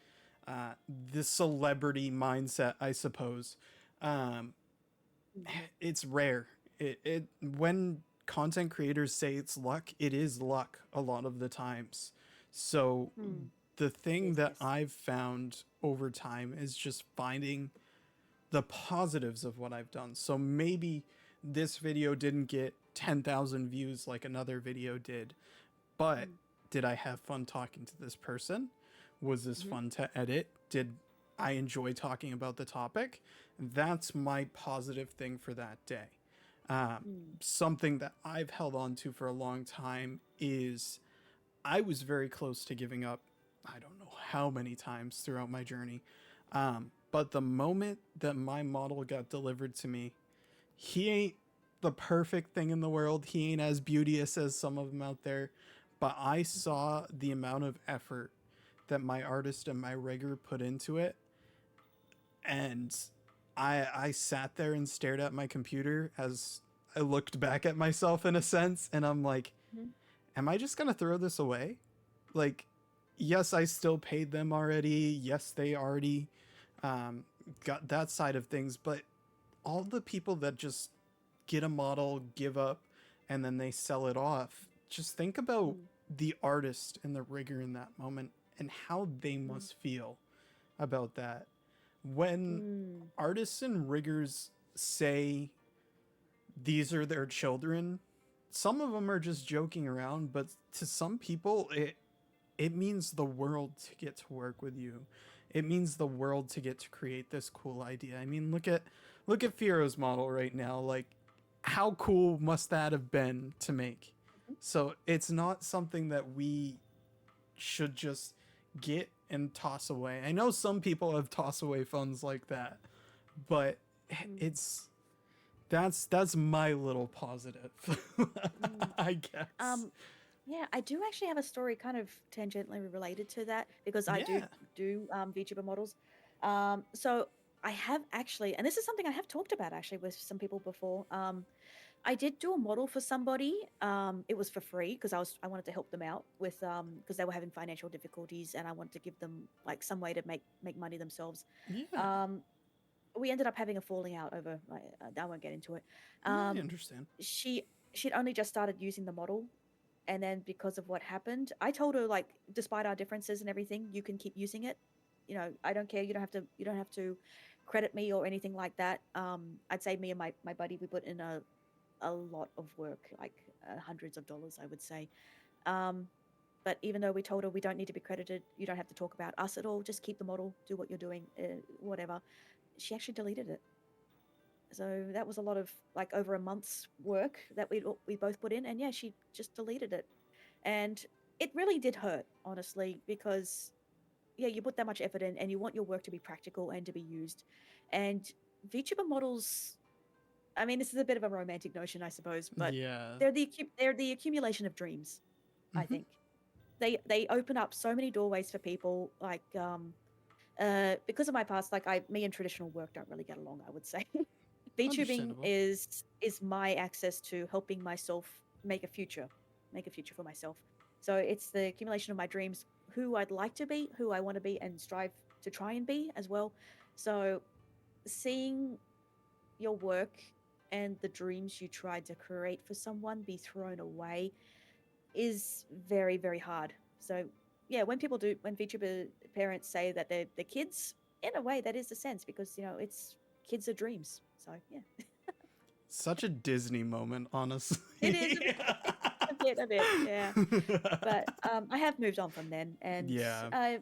the celebrity mindset, I suppose, um, Mm, it's rare. It when content creators say it's luck, it is luck a lot of the times. So mm, the thing yes, that yes. I've found over time is just finding the positives of what I've done. So maybe this video didn't get 10,000 views like another video did, but Mm, did I have fun talking to this person? Was this mhm, fun to edit? Did I enjoy talking about the topic? That's my positive thing for that day. mm, Something that I've held on to for a long time is I was very close to giving up. I don't know how many times throughout my journey. But the moment that my model got delivered to me, he ain't the perfect thing in the world. He ain't as beauteous as some of them out there. But I mhm, saw the amount of effort that my artist and my rigger put into it. And I sat there and stared at my computer as I looked back at myself in a sense. And I'm like, mhm, am I just going to throw this away? Like, yes, I still paid them already. Yes, they already um, got that side of things. But all the people that just get a model, give up, and then they sell it off. Just think about mm, the artist and the rigger in that moment and how they mm, must feel about that. When mm, artists and riggers say these are their children, some of them are just joking around, but to some people, it means the world to get to work with you. It means the world to get to create this cool idea. I mean, look at Firo's model right now. Like, how cool must that have been to make? Mhm. So it's not something that we should just get and toss away. I know some people have toss away funds like that, but Mm. it's that's my little positive, Mm. I guess. Um, yeah, I do actually have a story kind of tangentially related to that because I do Yeah. do VTuber models. So I have actually, and this is something I have talked about actually with some people before. I did do a model for somebody. It was for free because I wanted to help them out with because they were having financial difficulties and I wanted to give them like some way to make money themselves. Yeah. Um, we ended up having a falling out over. I won't get into it. No, I Um, understand. she'd only just started using the model, and then because of what happened, I told her like, despite our differences and everything, you can keep using it. I don't care. You don't have to credit me or anything like that. I'd say me and my buddy, we put in a lot of work, like hundreds of dollars, I would say. Um, but even though we told her we don't need to be credited, you don't have to talk about us at all. Just keep the model, do what you're doing, whatever. She actually deleted it. So that was a lot of like over a month's work that we both put in, and yeah, she just deleted it, and it really did hurt, honestly, because yeah, you put that much effort in, and you want your work to be practical and to be used, and VTuber models. I mean, this is a bit of a romantic notion, I suppose, but Yeah. they're the accumulation of dreams. I Hmm. think they open up so many doorways for people. Like because of my past, like me and traditional work don't really get along, I would say. VTubing Understandable. is my access to helping myself make a future for myself. So it's the accumulation of my dreams, who I'd like to be, who I want to be, and strive to try and be as well. So seeing your work and the dreams you tried to create for someone be thrown away is very, very hard. So yeah, when VTuber parents say that they're kids, in a way that is the sense because it's kids are dreams. So yeah. Such a Disney moment, It is honestly. a bit, yeah. But I have moved on from then, and Yeah.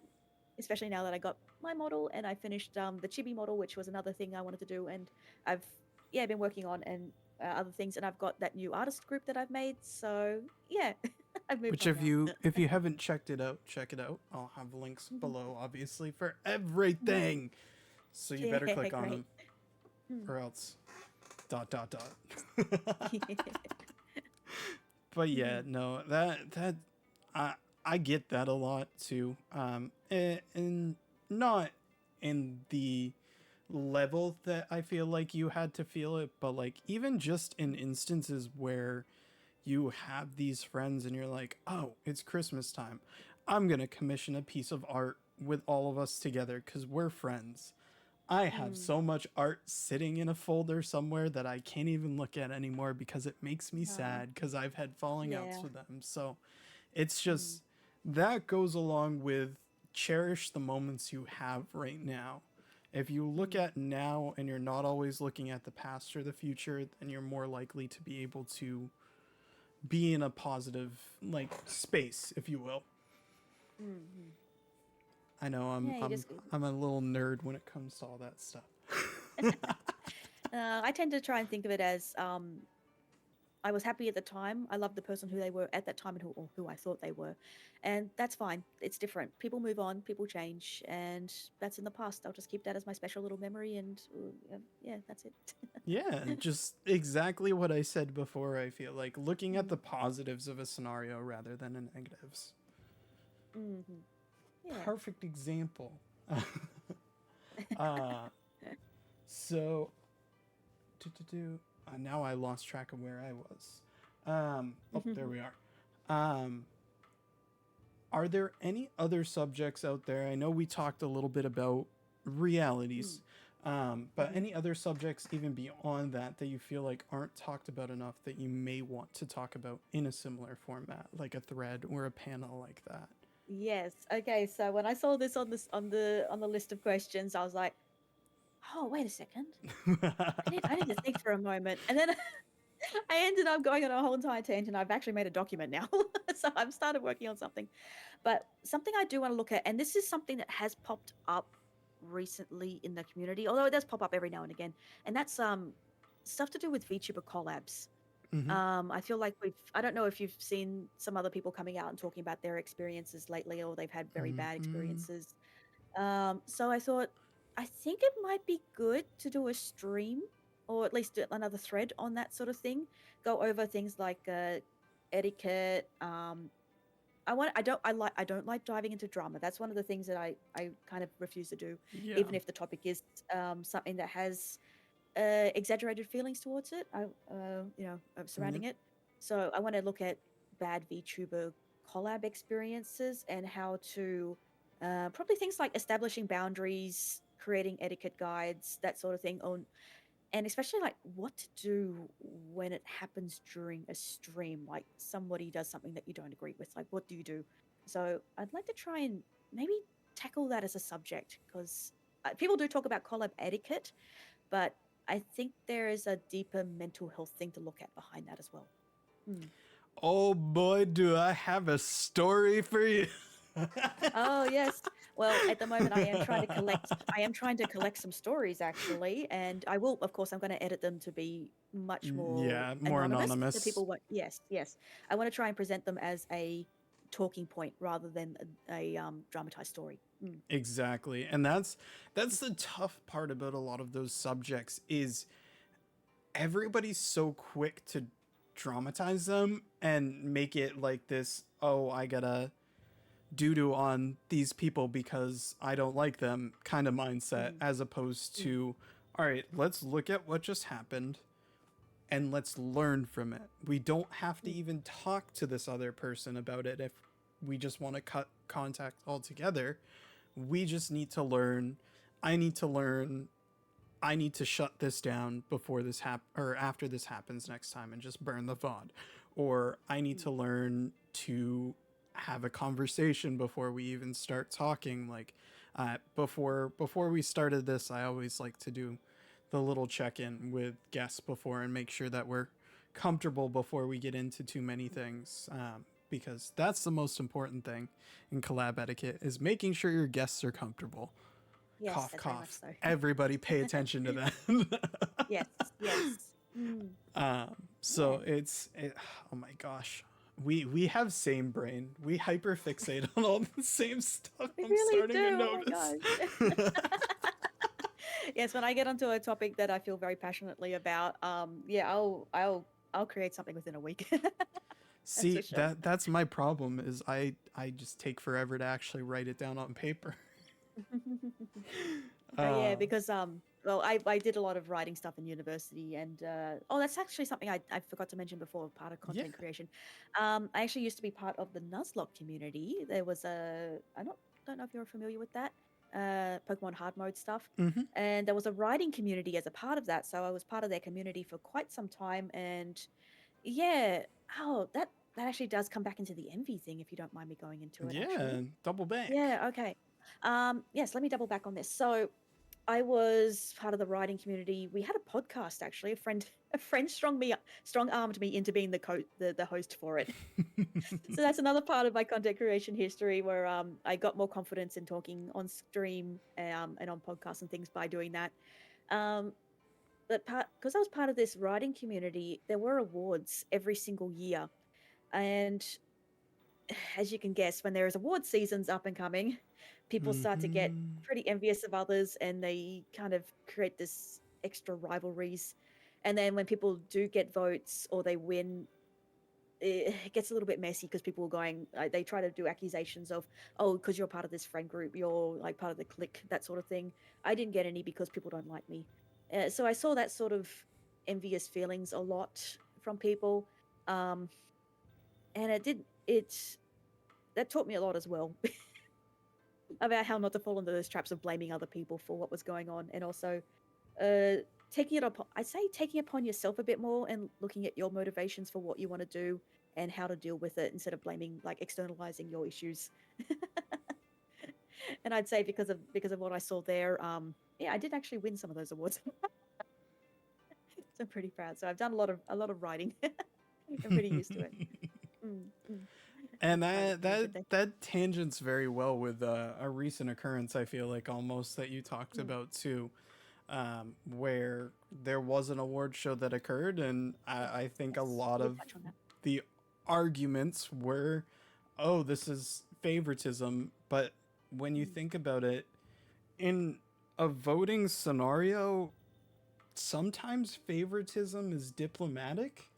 especially now that I got my model and I finished the chibi model, which was another thing I wanted to do, and I've been working on and other things, and I've got that new artist group that I've made. So yeah, I've moved Which on now. if you haven't checked it out, check it out. I'll have links Mhm. below, obviously, for Mhm. everything. So you Yeah, better click on great. them, Mm. or else dot. But yeah, Mhm. no, that I I get that a lot too. And not in the level that I feel like you had to feel it, but like even just in instances where you have these friends and you're like, oh, it's Christmas time. I'm going to commission a piece of art with all of us together because we're friends. I have Mm. so much art sitting in a folder somewhere that I can't even look at anymore because it makes me Oh, sad because I've had falling outs yeah. with them. So it's Mm. just that goes along with cherish the moments you have right now. If you look Mm. at now and you're not always looking at the past or the future, then you're more likely to be able to be in a positive like space, if you will. Mm. I know Yeah, you just. I'm a little nerd when it comes to all that stuff. I tend to try and think of it as I was happy at the time. I loved the person who they were at that time and who I thought they were. And that's fine. It's different. People move on, people change, and that's in the past. I'll just keep that as my special little memory and yeah, that's it. Yeah, just exactly what I said before. I feel like looking at Mm. the positives of a scenario rather than the negatives. Hmm. Yeah. Perfect example. uh, so, now I lost track of where I was. Oh, there we are. Um, are there any other subjects out there? I know we talked a little bit about Mm. realities, but Hmm. any other subjects even beyond that that you feel like aren't talked about enough that you may want to talk about in a similar format, like a thread or a panel like that? Yes. Okay. So when I saw this on the list of questions, I was like, oh, wait a second. I need to think for a moment, and then I ended up going on a whole entire tangent. I've actually made a document now. So I've started working on something. But something I do want to look at, and this is something that has popped up recently in the community, although it does pop up every now and again, and that's stuff to do with VTuber collabs. Hmm. I feel like I don't know if you've seen some other people coming out and talking about their experiences lately, or they've had very bad Hmm. experiences. So I thought, I think it might be good to do a stream, or at least another thread on that sort of thing. Go over things like etiquette. I don't like diving into drama. That's one of the things that I kind of refuse to do, Yeah. even if the topic is something that has exaggerated feelings towards it. Yep. Surrounding it. So I want to look at bad VTuber collab experiences and how to probably things like establishing boundaries, creating etiquette guides, that sort of thing. On and especially like what to do when it happens during a stream, like somebody does something that you don't agree with. Like, what do you do? So I'd like to try and maybe tackle that as a subject because people do talk about collab etiquette, but I think there is a deeper mental health thing to look at behind that as well. Hmm. Oh boy, do I have a story for you. Oh yes. Well, at the moment I am trying to collect some stories actually, and I will of course I'm going to edit them to be much more Yeah, more anonymous so anonymous. people won't. Yes, yes. I want to try and present them as a talking point rather than a dramatized story. Mm. Exactly. And that's the tough part about a lot of those subjects is everybody's so quick to dramatize them and make it like this, oh, I gotta doo doo on these people because I don't like them kind of mindset, Mm. as opposed Mm. to, all right, let's look at what just happened and let's learn from it. We don't have to Mm. even talk to this other person about it if we just want to cut contact altogether. We just need to learn. I need to learn. I need to shut this down before this or after this happens next time and just burn the VOD. Or I need Mm. to learn to have a conversation before we even start talking. Like before we started this, I always like to do the little check-in with guests before and make sure that we're comfortable before we get into too many things. Because that's the most important thing in collab etiquette is making sure your guests are comfortable. Yes, Cough, that's very much cough. so. Everybody pay attention to that. Yes, yes. Mm. Yeah, So oh my gosh. We have same brain. We hyperfixate on all the same stuff. we I'm really starting to do. Oh my notice. gosh. Yes, when I get onto a topic that I feel very passionately about, yeah, I'll create something within a week. That's for See, sure. that's my problem is I just take forever to actually write it down on paper. Yeah, Uh because well, I did a lot of writing stuff in university, and oh, that's actually something I forgot to mention before. Part of yeah. content creation, I actually used to be part of the Nuzlocke community. There was I don't know if you're familiar with that, Pokemon hard mode stuff, Mhm. and there was a writing community as a part of that. So I was part of their community for quite some time, and yeah, oh, that actually does come back into the envy thing if you don't mind me going into it, actually. Yeah, double back. Yeah, okay. Yes, let me double back on this. So I was part of the writing community. We had a podcast actually. A friend strong armed me into being the host for it. So that's another part of my content creation history where I got more confidence in talking on stream and on podcasts and things by doing that. Um, but because I was part of this writing community, there were awards every single year, and as you can guess, when there is award seasons up and coming, people start to get Mhm. pretty envious of others and they kind of create this extra rivalries. And then when people do get votes or they win, it gets a little bit messy because people are going, they try to do accusations of, oh, because you're part of this friend group, you're like part of the clique, that sort of thing. I didn't get any because people don't like me. So I saw that sort of envious feelings a lot from people. Um, and that taught me a lot as well about how not to fall into those traps of blaming other people for what was going on, and also uh, taking it upon I'd say taking upon yourself a bit more and looking at your motivations for what you want to do and how to deal with it instead of blaming like externalizing your issues. And I'd say because of what I saw there, yeah, I did actually win some of those awards. I'm pretty proud. So I've done a lot of writing. I'm pretty used to it. Mm, mm. And That's funny. that Yeah, that but they, that tangents very well with a recent occurrence. I feel like almost that you talked mm, about too, where there was an award show that occurred, and yes, I think a yes, lot we did of touch on that. the arguments were, oh, this is favoritism. But when you Mm, think about it, in a voting scenario, sometimes favoritism is diplomatic,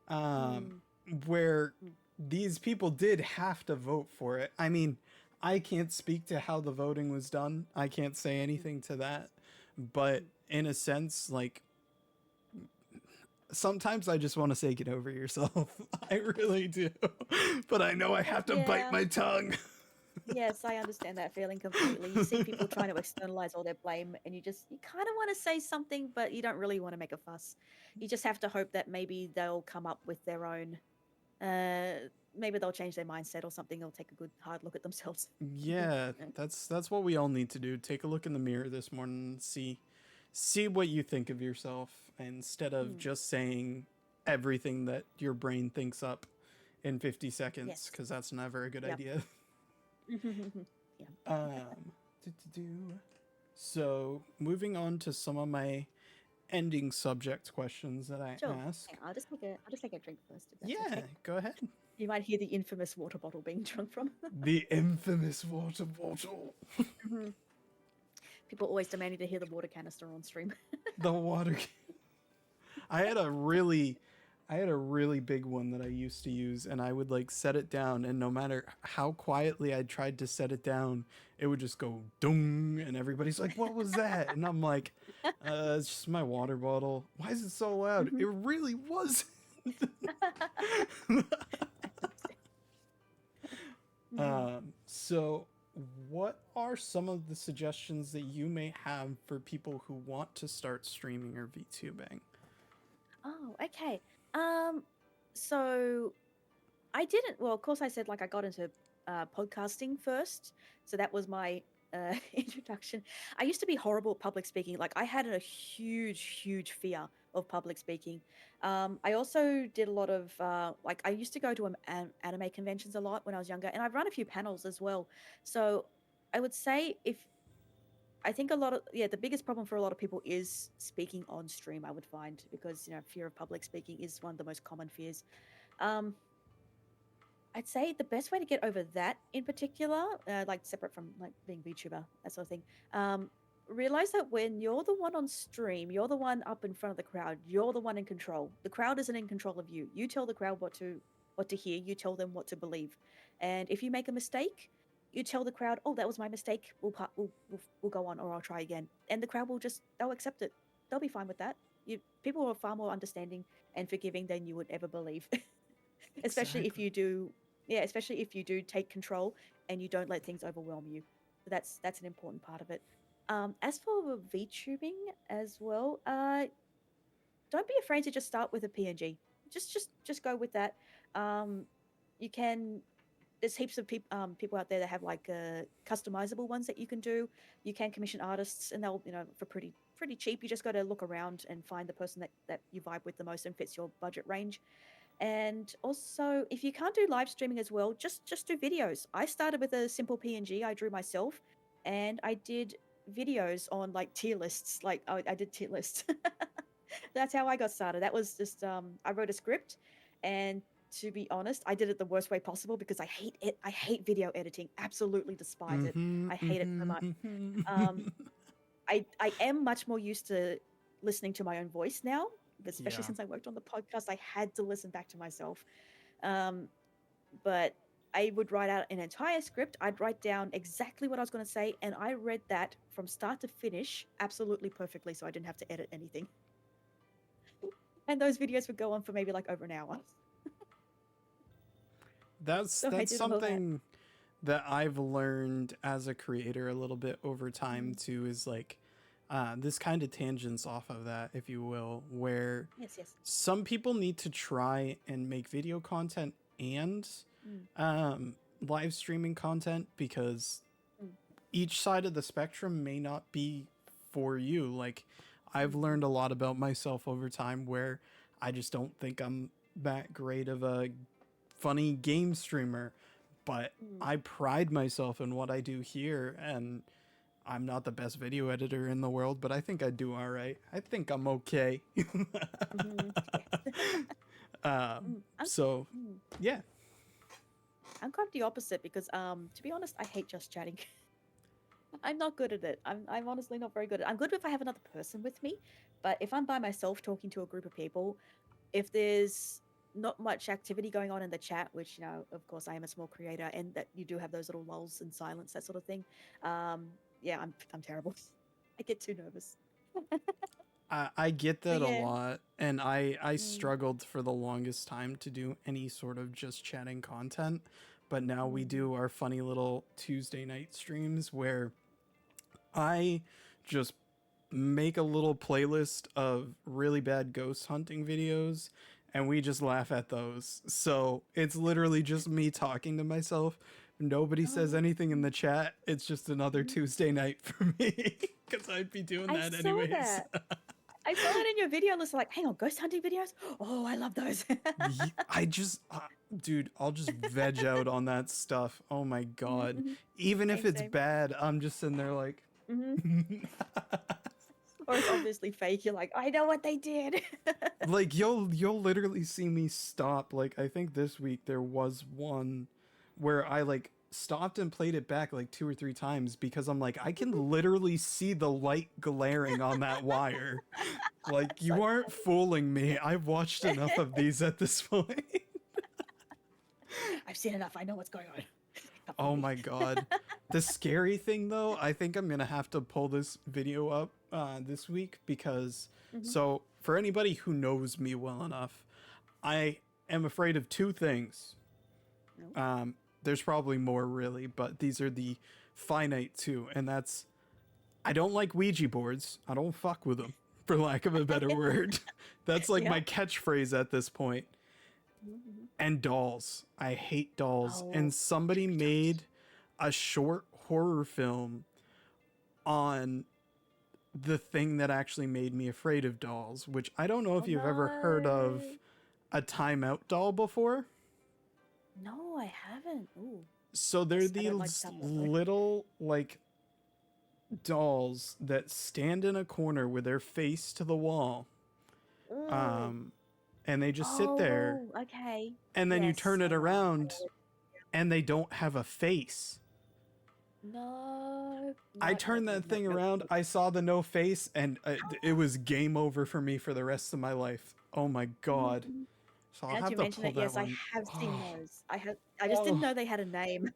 um, mm, where mm, these people did have to vote for it. I mean, I can't speak to how the voting was done. I can't say mm, anything to that. But mm, in a sense, like, sometimes I just want to say, get over yourself. I really do. But I know I have to bite yeah. my tongue. Yes, I understand that feeling completely. You see people trying to externalize all their blame, and you kind of want to say something, but you don't really want to make a fuss. You just have to hope that maybe they'll come up with their own, uh, maybe they'll change their mindset or something. They'll take a good hard look at themselves. Yeah, Yeah. that's what we all need to do. Take a look in the mirror this morning and see what you think of yourself instead of Mm, just saying everything that your brain thinks up in 50 seconds, yes. because that's never a good Yep. idea. Yeah. um do. So moving on to some of my ending subject questions that I Sure. ask. Hang on, I'll just take a drink first, if that's Yeah, okay. go ahead. You might hear the infamous water bottle being drunk from. The infamous water bottle. Mhm. People always demanding to hear the water canister on stream. The water. I had a really I had a really big one that I used to use, and I would like set it down, and no matter how quietly I tried to set it down, it would just go dong, and everybody's like, "What was that?" And I'm like, it's just my water bottle. Why is it so loud? Mhm. It really was. I understand. Mhm. So what are some of the suggestions that you may have for people who want to start streaming or VTubing? Oh, okay. Um, so I didn't. Well, of course, I said like I got into podcasting first, so that was my introduction. I used to be horrible at public speaking. Like I had a huge, huge fear of public speaking. I also did a lot of like I used to go to anime conventions a lot when I was younger, and I've run a few panels as well. So I would say if I think a lot of yeah, the biggest problem for a lot of people is speaking on stream. I would find because fear of public speaking is one of the most common fears. Um, I'd say the best way to get over that in particular, like separate from like being VTuber, that sort of thing, realize that when you're the one on stream, you're the one up in front of the crowd, you're the one in control. The crowd isn't in control of you. You tell the crowd what to hear, you tell them what to believe. And if you make a mistake, you tell the crowd, "Oh, that was my mistake. We'll go on, or I'll try again." And the crowd they'll accept it. They'll be fine with that. People are far more understanding and forgiving than you would ever believe. Especially if Exactly. you do yeah, especially if you do take control and you don't let things overwhelm you. So that's an important part of it. As for VTubing as well, don't be afraid to just start with a PNG. Just go with that. Um, you can. There's heaps of people out there that have like customizable ones that you can do. You can commission artists, and they'll for pretty cheap. You just got to look around and find the person that you vibe with the most and fits your budget range. And also, if you can't do live streaming as well, just do videos. I started with a simple PNG I drew myself, and I did videos on like tier lists. Like I did tier lists. That's how I got started. That was just I wrote a script, and to be honest, I did it the worst way possible because I hate it. I hate video editing. Absolutely despise it. Mm-hmm, I hate it so mm-hmm, much. mm-hmm. Um, I am much more used to listening to my own voice now, especially Yeah, since I worked on the podcast. I had to listen back to myself. Um, but I would write out an entire script. I'd write down exactly what I was going to say, and I read that from start to finish absolutely perfectly, so I didn't have to edit anything. And those videos would go on for maybe like over an hour. that's So I that's did all that. something that I've learned as a creator a little bit over time Mm, too, is like this kind of tangents off of that, if you will, where yes, yes. some people need to try and make video content and Mm, um, live streaming content, because mm, each side of the spectrum may not be for you. Like, I've Mm, learned a lot about myself over time where I just don't think I'm that great of a funny game streamer, but mm, I pride myself in what I do here, and I'm not the best video editor in the world, but I think I do all right. I think I'm okay. yeah. I'm So, mm, yeah. I'm kind of the opposite because to be honest, I hate just chatting. I'm not good at it. I'm honestly not very good at it. I'm good if I have another person with me, but if I'm by myself talking to a group of people, if there's not much activity going on in the chat, which, of course, I am a small creator, and that you do have those little lulls and silence, that sort of thing. Um, yeah, I'm terrible. I get too nervous. I get But that a yeah. lot, and I Mm, struggled for the longest time to do any sort of just chatting content, but now we mm, do our funny little Tuesday night streams where I just make a little playlist of really bad ghost hunting videos and we just laugh at those. So it's literally just me talking to myself. Nobody says oh, anything in the chat. It's just another mhm. Tuesday night for me because I'd be doing I that saw anyways. that. I saw that in your video. And it's like, hang on, ghost hunting videos? Oh, I love those. I just, dude, I'll just veg out on that stuff. Oh my Mhm, God. mhm. Even if Same, it's same. bad, I'm just sitting there like, Hmm. Or it's obviously fake. You're like, I know what they did. like you'll literally see me stop. Like I think this week there was one where I like stopped and played it back like two or three times because I'm like I can literally see the light glaring on that wire. Like So you aren't fooling me. I've watched enough of these at this point. I've seen enough. I know what's going on. Can't fool Oh me. my God. The scary thing though, I think I'm gonna have to pull this video up this week because Hmm. so for anybody who knows me well enough, I am afraid of two things. No. Um, there's probably more really, but these are the finite two, and that's I don't like Ouija boards. I don't fuck with them, for lack of a better Yeah. word. That's like Yeah. my catchphrase at this point. Mhm. And dolls. I hate dolls. And Oh, somebody scary dolls. made a short horror film on the thing that actually made me afraid of dolls, which I don't know Oh if you've ever heard of no. a timeout doll before. No, I haven't. Ooh, So they're I don't like these sound though. little like dolls that stand in a corner with their face to the wall. Ooh. Um and they just sit there Oh, okay. and then you Yes, turn it I around know. and they don't have a face. No, I not turned okay. that Nope, thing nope, around, nope. I saw the no face and it was game over for me for the rest of my life. Oh my Mhm, God. mhm. So I'll Now that have you to mention pull it, that yes, I one. have seen Oh, those. I just didn't oh, know they had a name.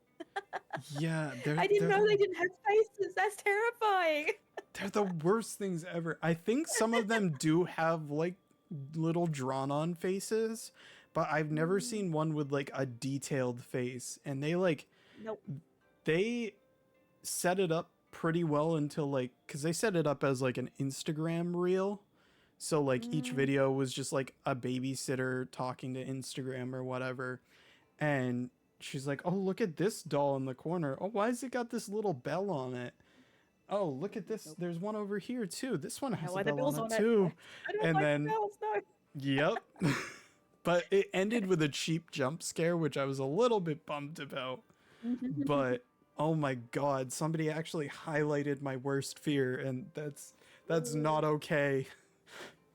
yeah, I didn't they're know they the didn't have faces. That's terrifying. they're the worst things ever. I think some of them do have like little drawn on faces, but I've never Mm, seen one with like a detailed face. And they like nope. they set it up pretty well until like cuz they set it up as like an Instagram reel. So like each Mm, video was just like a babysitter talking to Instagram or whatever. And she's like, "Oh, look at this doll in the corner. Oh, why has it got this little bell on it? Oh, look at this. nope. There's one over here too. This one has How a are the bell on bills it on it? too." I don't And like the then, bells. No. yep. But it ended with a cheap jump scare, which I was a little bit bummed about. But oh my God, somebody actually highlighted my worst fear, and that's not Ooh. okay.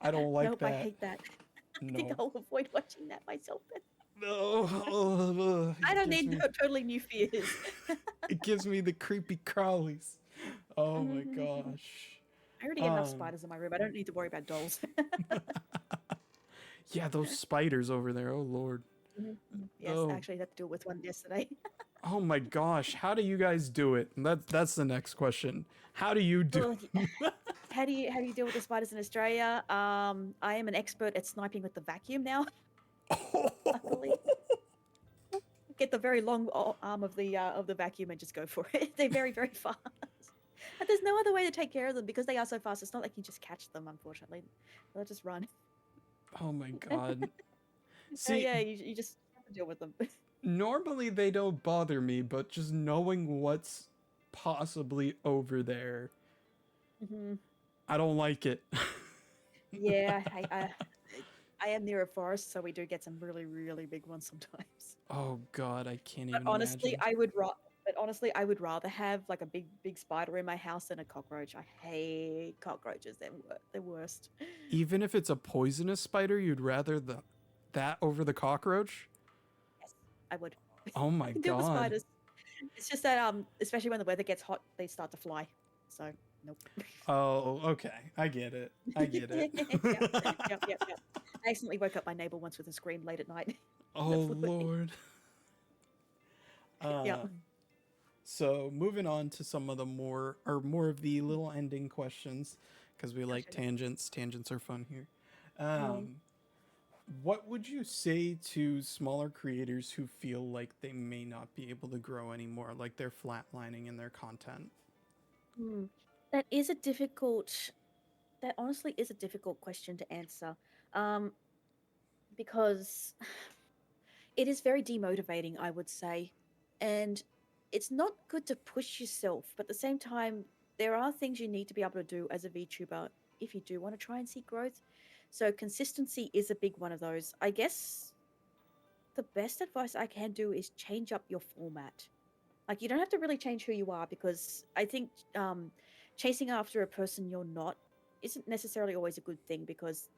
I don't like Nope, I that. hate that. I think No. I'll avoid watching that myself then. No. I It don't gives need me totally new fears. it gives me the creepy crawlies. Oh my Mhm. gosh. I already get enough Um spiders in my room. I don't need to worry about dolls. yeah, those spiders over there. Oh Lord. Mhm, mhm. Yes, Oh. actually, I had to deal with one yesterday. Oh my gosh. How do you guys do it? And that's the next question. How do you do? Oh, how do you deal with the spiders in Australia? I am an expert at sniping with the vacuum now. Luckily, get the very long arm of the vacuum and just go for it. They're very very fast, and there's no other way to take care of them because they are so fast. It's not like you just catch them. Unfortunately, they'll just run. Oh my God. So See, yeah, you just have to deal with them. normally they don't bother me, but just knowing what's possibly over there, Hmm. I don't like it. Yeah, I am near a forest, so we do get some really, really big ones sometimes. Oh God, I can't But even honestly, imagine. I would rather have like a big, big spider in my house than a cockroach. I hate cockroaches. They're worst. Even if it's a poisonous spider, you'd rather that over the cockroach? Yes, I would. Oh I my can deal with God. spiders. It's just that especially when the weather gets hot, they start to fly. So nope. Oh, okay. I get it. I get it. Yep, yep. I accidentally woke up my neighbor once with a scream late at night. Oh That flew at me. Lord. Yep. Uh, so moving on to some of the more of the little ending questions, because we like Gotcha. tangents. Tangents are fun here. Mm. Um, what would you say to smaller creators who feel like they may not be able to grow anymore, like they're flatlining in their content? Mm. That is a difficult. That honestly is a difficult question to answer, um, because it is very demotivating, I would say, and it's not good to push yourself. But at the same time, there are things you need to be able to do as a VTuber if you do want to try and see growth. So consistency is a big one of those. I guess the best advice I can do is change up your format. Like you don't have to really change who you are because I think chasing after a person you're not isn't necessarily always a good thing because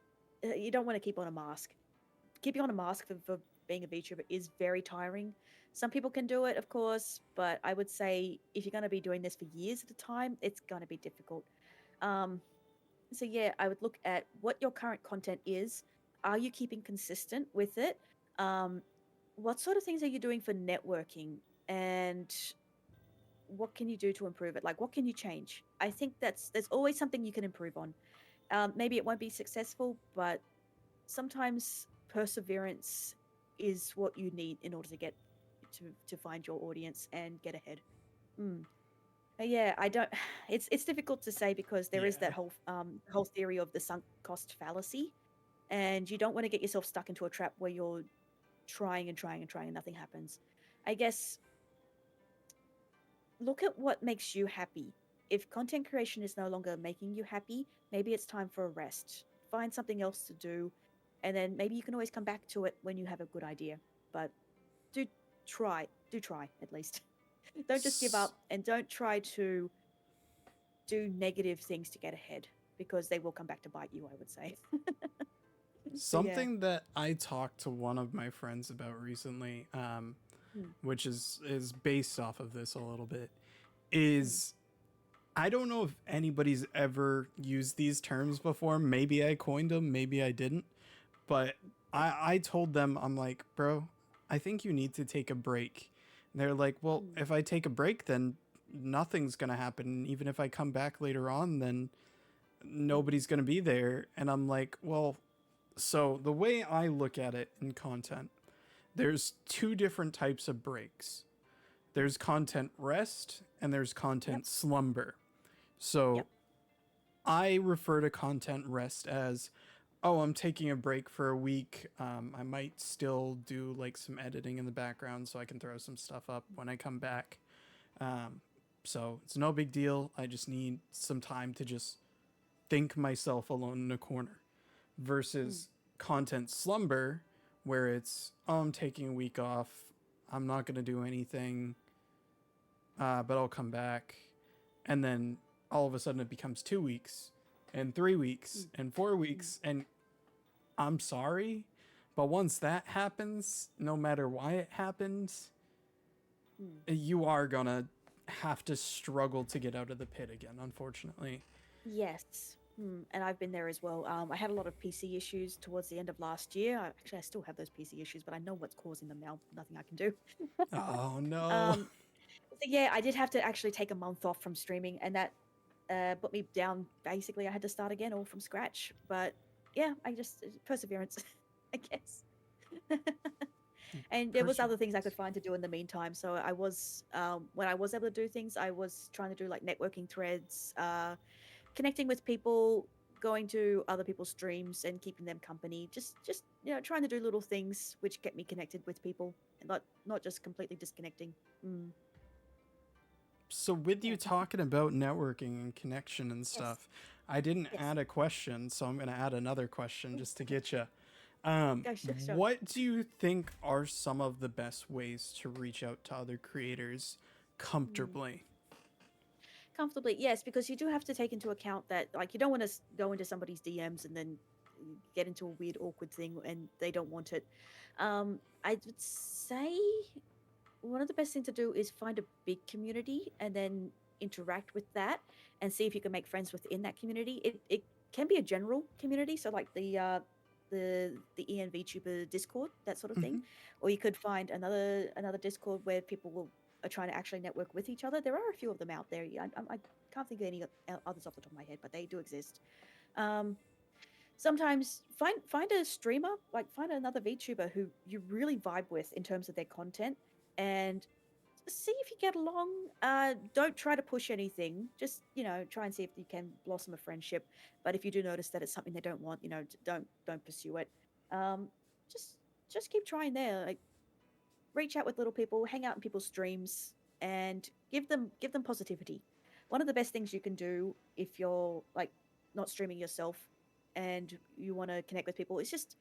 you don't want to keep on a mask. Keeping on a mask for being a VTuber is very tiring. Some people can do it, of course, but I would say if you're going to be doing this for years at a time, it's going to be difficult. Um, so yeah, I would look at what your current content is. Are you keeping consistent with it? Um, what sort of things are you doing for networking? And what can you do to improve it? Like, what can you change? I think there's always something you can improve on. Maybe it won't be successful, but sometimes perseverance is what you need in order to get to find your audience and get ahead. Mm. Yeah, I don't. It's difficult to say because there is Yeah. that whole theory of the sunk cost fallacy, and you don't want to get yourself stuck into a trap where you're trying and trying and trying and nothing happens. I guess look at what makes you happy. If content creation is no longer making you happy, maybe it's time for a rest. Find something else to do, and then maybe you can always come back to it when you have a good idea. But do do try at least. Don't just give S- up and don't try to do negative things to get ahead because they will come back to bite you, I would say. So yeah. Something that I talked to one of my friends about recently, Mm, which is based off of this a little bit, mm, is I don't know if anybody's ever used these terms before. Maybe I coined them, maybe I didn't. But I told them, I'm like, bro, I think you need to take a break. And they're like, well, mm, if I take a break, then nothing's going to happen. Even if I come back later on, then mm, nobody's going to be there. And I'm like, well, so the way I look at it in content, there's two different types of breaks. There's content rest and there's yep, content slumber. yep, So I refer to content rest as, oh, I'm taking a break for a week. I might still do like some editing in the background so I can throw some stuff up when I come back. Um, so it's no big deal. I just need some time to just think myself alone in a corner mm, versus content slumber, where it's, oh, I'm taking a week off. I'm not going to do anything, but I'll come back. And then all of a sudden it becomes 2 weeks and 3 weeks mm, and 4 mm, weeks. And I'm sorry, but once that happens, no matter why it happens, mm. you are going to have to struggle to get out of the pit again, unfortunately. Yes. And I've been there as well. I had a lot of PC issues towards the end of last year. Actually, I still have those PC issues, but I know what's causing them now. Nothing I can do. Oh, no. um, so yeah, I did have to actually take a month off from streaming, and that put me down. Basically, I had to start again, all from scratch. But yeah, I just perseverance, I guess. And there was other things I could Perseverance. find to do in the meantime. So I was, when I was able to do things, I was trying to do like networking threads, connecting with people, going to other people's streams and keeping them company. Just trying to do little things which get me connected with people, and not just completely disconnecting. Mm, So, with yeah. you talking about networking and connection and Yes. stuff, I didn't Yes. add a question, so I'm going to add another question just to get you. Go, sure. What do you think are some of the best ways to reach out to other creators Mm. comfortably? Comfortably, yes, because you do have to take into account that, like, you don't want to go into somebody's DMs and then get into a weird, awkward thing and they don't want it. I would say one of the best things to do is find a big community and then interact with that and see if you can make friends within that community. It can be a general community, so like the EN VTuber Discord, that sort of thing, Hmm. or you could find another Discord where people are trying to actually network with each other. There are a few of them out there. I can't think of any others off the top of my head, but they do exist. Um, Sometimes find a streamer, like find another VTuber who you really vibe with in terms of their content, and see if you get along. Don't try to push anything. Just try and see if you can blossom a friendship. But if you do notice that it's something they don't want, don't pursue it. Um, just just keep trying there. Like reach out with little people, hang out in people's streams, and give them positivity. One of the best things you can do if you're like not streaming yourself and you want to connect with people is just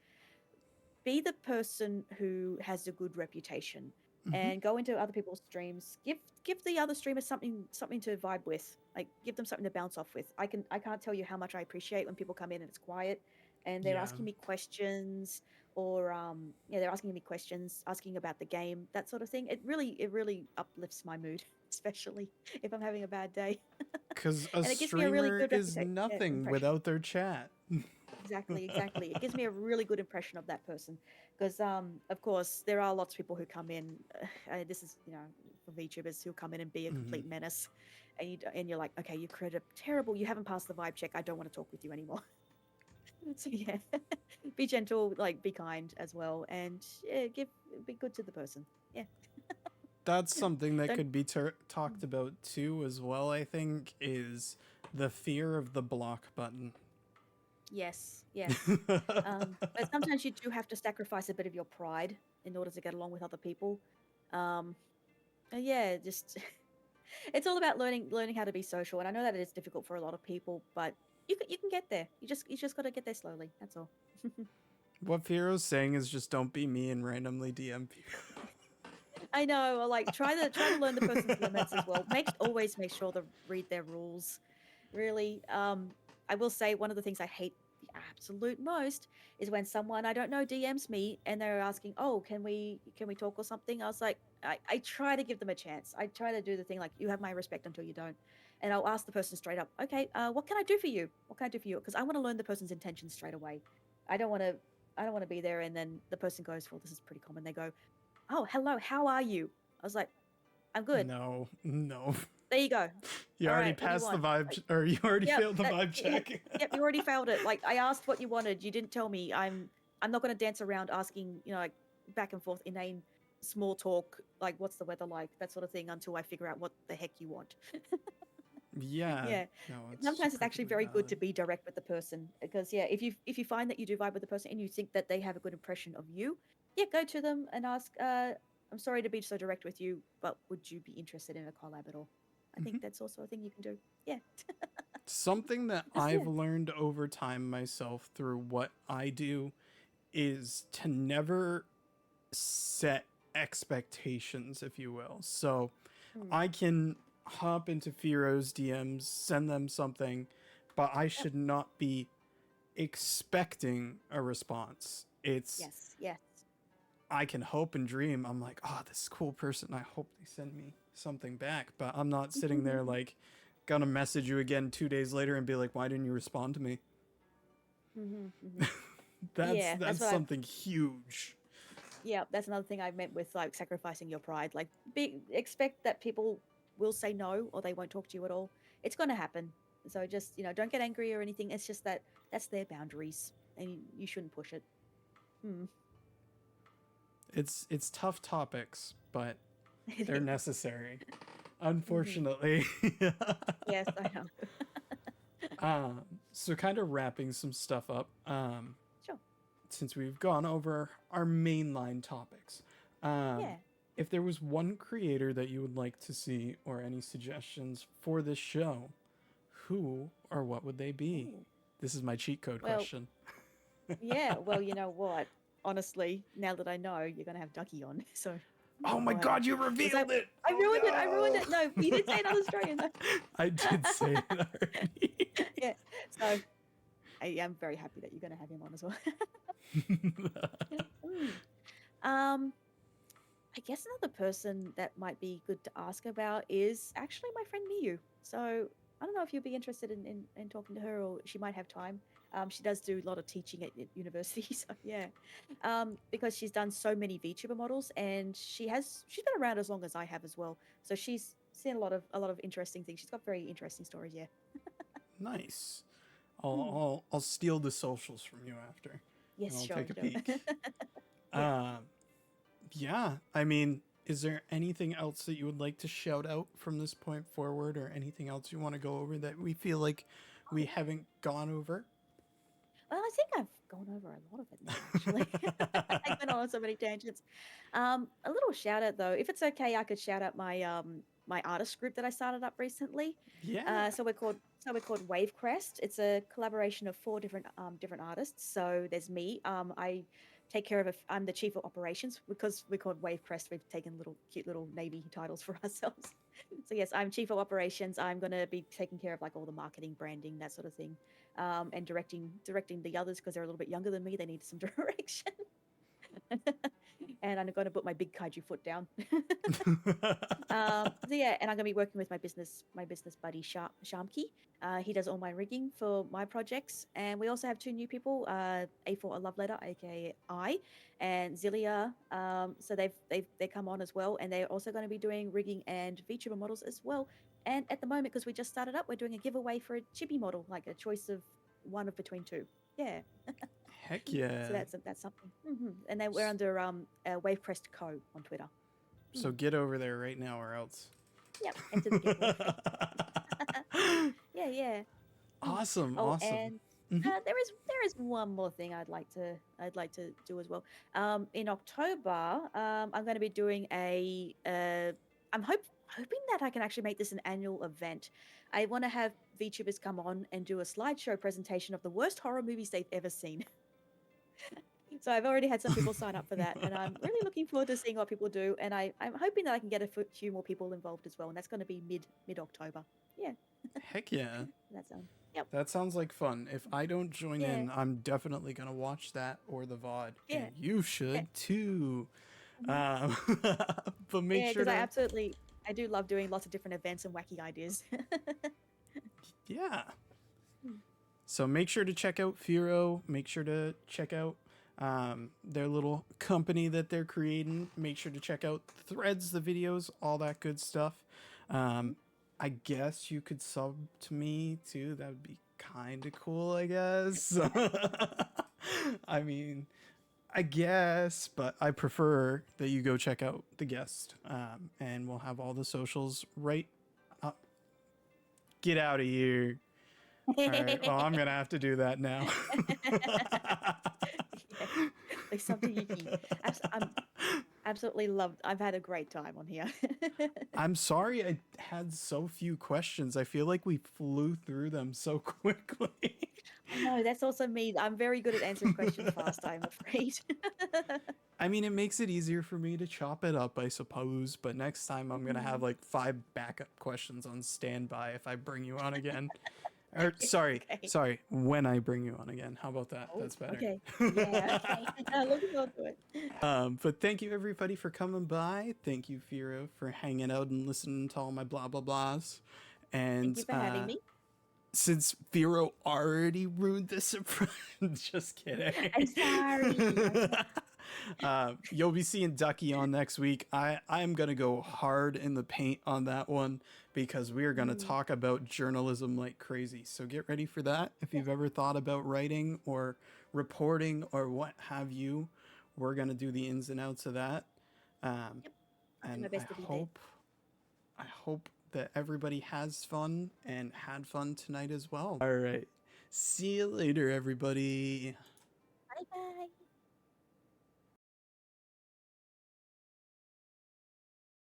be the person who has a good reputation Hmm. and go into other people's streams. Give the other streamers something to vibe with. Like give them something to bounce off with. I can't tell you how much I appreciate when people come in and it's quiet and they're Yeah. asking me questions, or they're asking me questions, asking about the game, that sort of thing. It really uplifts my mood, especially if I'm having a bad day. Because a And it gives me a really streamer good is nothing impression. without their chat. Exactly, exactly. It gives me a really good impression of that person because, of course, there are lots of people who come in. This is, for VTubers who come in and be a Hmm. complete menace, and you're like, okay, you're terrible. You haven't passed the vibe check. I don't want to talk with you anymore. So yeah, be gentle, like be kind as well, and yeah, be good to the person. Yeah, That's something that don't. could be talked about too, as well, I think, is the fear of the block button. Yes, yes. But sometimes you do have to sacrifice a bit of your pride in order to get along with other people. Um, yeah, just it's all about learning how to be social, and I know that it is difficult for a lot of people, but you can get there. You just got to get there slowly. That's all. What Firo's saying is just don't be me and randomly DM people. I know. Or like try to learn the person's limits as well. Always make sure to read their rules. Really, I will say one of the things I hate the absolute most is when someone I don't know DMs me and they're asking, "Oh, can we talk or something?" I was like, I try to give them a chance. I try to do the thing like you have my respect until you don't, and I'll ask the person straight up, "Okay, what can I do for you? What can I do for you?" Because I want to learn the person's intentions straight away. I don't want to. I don't want to be there and then the person goes, "Well, this is pretty common." They go, "Oh, hello, how are you?" I was like, "I'm good." No, no. There you go. You All already right, what do you passed the want? vibe, Like, or you already yep, failed the vibe yep, check. yep, you already failed it. Like I asked what you wanted, you didn't tell me. I'm not going to dance around asking, like back and forth inane small talk, like what's the weather like, that sort of thing, until I figure out what the heck you want. Yeah, Yeah. no, it's Sometimes it's actually perfectly very good to valid. be direct with the person because yeah, if you find that you do vibe with the person and you think that they have a good impression of you, yeah, go to them and ask, I'm sorry to be so direct with you, but would you be interested in a collab at all? I think Mhm. that's also a thing you can do. Yeah. Something that Because I've yeah. learned over time myself through what I do is to never set expectations, if you will. So Mm, I can hop into Firo's DMs, send them something, but I yep. should not be expecting a response. It's Yes. Yes. I can hope and dream. I'm like, oh, this cool person. I hope they send me something back. But I'm not sitting there like, gonna message you again 2 days later and be like, why didn't you respond to me? Hmm. that's Yeah, that's that's what I've. something huge. Yeah, that's another thing I meant with like sacrificing your pride. Like, expect that people will say no or they won't talk to you at all. It's going to happen. So just don't get angry or anything. It's just that that's their boundaries, and you shouldn't push it. Hmm. It's tough topics, but It they're is. necessary. Hmm. Unfortunately. Yes, I know. So kind of wrapping some stuff up. Sure. Since we've gone over our mainline topics, um, Yeah. if there was one creator that you would like to see or any suggestions for this show, who or what would they be? Ooh. This is my cheat code Well, question. yeah. Well, you know what? Honestly, now that I know, you're gonna have Ducky on, so Oh my go ahead. god, you Was I? revealed it! I Oh ruined it. I ruined no! it. No, you did say it on Australian though. I did say it already. Yeah. So I am very happy that you're gonna have him on as well. Mm. Um, I guess another person that might be good to ask about is actually my friend Miyu. So I don't know if you'd be interested in talking to her, or she might have time. She does do a lot of teaching at university, so yeah. Because she's done so many VTuber models, and she's been around as long as I have as well. So she's seen a lot of interesting things. She's got very interesting stories. Yeah. Nice. Mm. I'll steal the socials from you after, and Yes, I'll sure. take a Sure. peek. Yeah. Um, yeah. I mean, is there anything else that you would like to shout out from this point forward, or anything else you want to go over that we feel like we haven't gone over? Well, I think I've gone over a lot of it now, actually. I've been on so many tangents. A little shout out though, if it's okay, I could shout out my artist group that I started up recently. Yeah. So we're called Wavecrest. It's a collaboration of four different artists. So there's me. I take care of. I'm the chief of operations because we're called Wavecrest. We've taken little cute little navy titles for ourselves. So yes, I'm chief of operations. I'm going to be taking care of like all the marketing, branding, that sort of thing, and directing the others because they're a little bit younger than me. They need some direction. And I'm going to put my big kaiju foot down. So yeah, and I'm going to be working with my business buddy Shamki. He does all my rigging for my projects, and we also have two new people, A for a Love Letter, aka I, and Zilia. So they come on as well, and they're also going to be doing rigging and VTuber models as well. And at the moment, because we just started up, we're doing a giveaway for a chibi model, like a choice of one of between two. Yeah. Heck So yeah. that's something. And then we're under Wavecrest Co on Twitter. So get over there right now, or else. Yep, enter the giveaway. Yeah, yeah. Awesome, Oh, awesome. and Mhm. there is one more thing I'd like to do as well. In October, I'm going to be doing I'm hoping that I can actually make this an annual event. I want to have VTubers come on and do a slideshow presentation of the worst horror movies they've ever seen. So I've already had some people sign up for that, and I'm really looking forward to seeing what people do. And I'm hoping that I can get a few more people involved as well, and that's going to be mid October. Yeah, Heck yeah. that's yep, That sounds like fun. If I don't join yeah, in, I'm definitely gonna watch that or the VOD, yeah, and you yeah, should too. mhm. Um, but make Yeah, sure because I to, absolutely I do love doing lots of different events and wacky ideas. yeah. Mm. So make sure to check out Firo. Make sure to check out their little company that they're creating. Make sure to check out the threads, the videos, all that good stuff. Mhm. I guess you could sub to me too. That would be kind of cool, I guess. I mean, I guess, but I prefer that you go check out the guest. And we'll have all the socials right up. Get out of here. All right. Well, I'm going to have to do that now. Yeah, like something you can. I'm absolutely loved. I've had a great time on here. I'm sorry I had so few questions. I feel like we flew through them so quickly. I know that's also me. I'm very good at answering questions fast, I'm afraid. I mean, it makes it easier for me to chop it up, I suppose. But next time, I'm going to have Mhm. like 5 backup questions on standby if I bring you on again. Or, sorry, Okay. sorry, when I bring you on again. How about that? Oh, That's better. okay. Yeah, okay. Looking forward to it. But thank you everybody for coming by. Thank you, Firo, for hanging out and listening to all my blah blah blahs. Thank And you for having me. since Firo already ruined the surprise, just kidding. I'm sorry. You'll be seeing Ducky on next week. I'm gonna go hard in the paint on that one because we are gonna Mm, talk about journalism like crazy. So get ready for that. If yes. you've ever thought about writing or reporting or what have you, we're gonna do the ins and outs of that. Um, Yep. I'll do and my I best to be there. hope that everybody has fun and had fun tonight as well. All right. See you later, everybody. Bye bye.